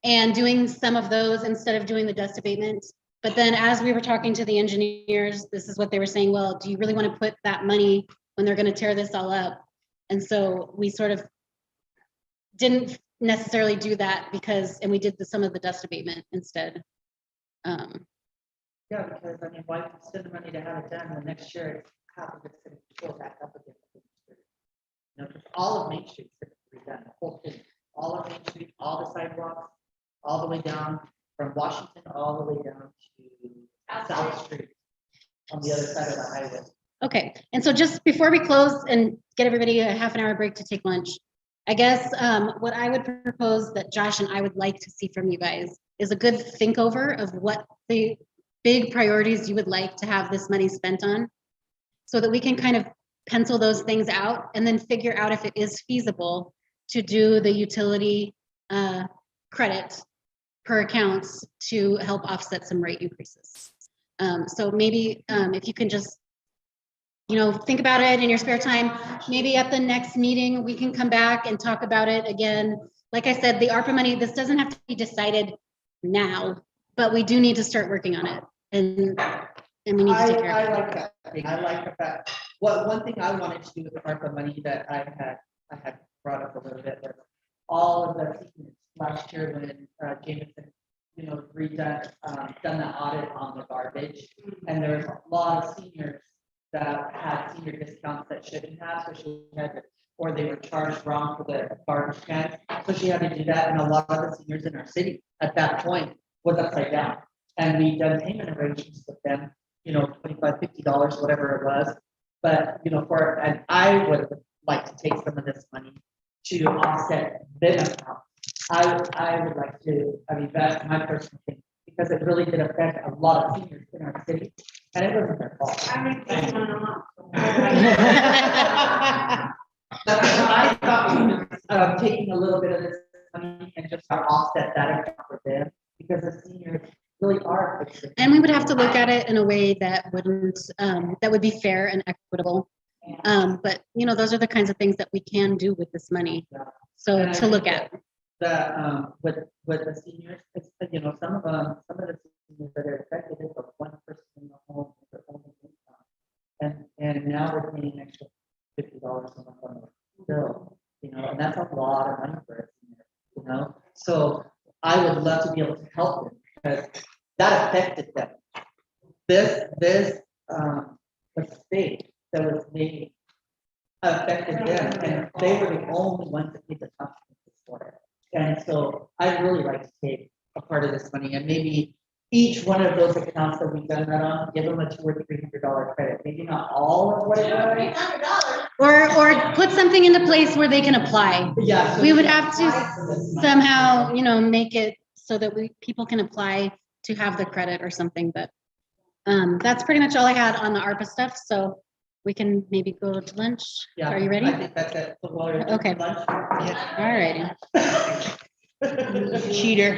Speaker 3: And doing some of those instead of doing the dust abatement. But then as we were talking to the engineers, this is what they were saying, well, do you really want to put that money when they're gonna tear this all up? And so we sort of didn't necessarily do that because, and we did some of the dust abatement instead.
Speaker 2: Yeah, because I mean, why spend the money to have it done, and next year it's half of it's gonna go back up again. You know, 'cause all of Main Street's gonna be redone, the whole thing, all of Main Street, all the sidewalks, all the way down from Washington, all the way down to South Street. On the other side of the highway.
Speaker 3: Okay, and so just before we close and get everybody a half an hour break to take lunch, I guess what I would propose that Josh and I would like to see from you guys is a good think over of what the big priorities you would like to have this money spent on, so that we can kind of pencil those things out and then figure out if it is feasible to do the utility credit per accounts to help offset some rate increases. So maybe if you can just, you know, think about it in your spare time. Maybe at the next meeting, we can come back and talk about it again. Like I said, the ARPA money, this doesn't have to be decided now, but we do need to start working on it. And we need to take care of it.
Speaker 2: I like that thing. I like the fact, one thing I wanted to do with the ARPA money that I had brought up a little bit was all of the seniors last year when Jameson, you know, done the audit on the garbage. And there's a lot of seniors that had senior discounts that shouldn't have, so she had to, or they were charged wrong for the garbage cans. So she had to do that, and a lot of the seniors in our city at that point was upside down. And we done payment arrangements with them, you know, $25, $50, whatever it was. But, you know, and I would like to take some of this money to offset their account. I would like to, I mean, that's my personal thing, because it really did affect a lot of seniors in our city, and it wasn't their fault.
Speaker 4: I mean, it's not enough.
Speaker 2: But I thought taking a little bit of this money and just offset that account for them, because the seniors really are.
Speaker 3: And we would have to look at it in a way that wouldn't, that would be fair and equitable. But, you know, those are the kinds of things that we can do with this money. So
Speaker 2: And I
Speaker 3: to look
Speaker 2: think
Speaker 3: at.
Speaker 2: that, with the seniors, it's, you know, some of the seniors that are affected is the one person in the home with their own income. And now we're paying extra $50 a month on the bill, you know, and that's a lot of money for a senior, you know? So I would love to be able to help them, because that affected them. This mistake that was made affected them, and they were the only ones that paid the consequences for it. And so I'd really like to take a part of this money, and maybe each one of those accounts that we've done that on, give them a $200 or $300 credit, maybe not all of what it was.
Speaker 5: $300.
Speaker 3: Or put something into place where they can apply.
Speaker 2: Yeah. so
Speaker 3: We would
Speaker 2: can
Speaker 3: have to
Speaker 2: apply for this money.
Speaker 3: somehow, make it so that people can apply to have the credit or something, but that's pretty much all I had on the ARPA stuff, so we can maybe go to lunch.
Speaker 2: Yeah,
Speaker 3: Are you ready?
Speaker 2: I think that's it. So we'll order
Speaker 3: Okay.
Speaker 2: lunch.
Speaker 3: All righty.
Speaker 1: Cheater.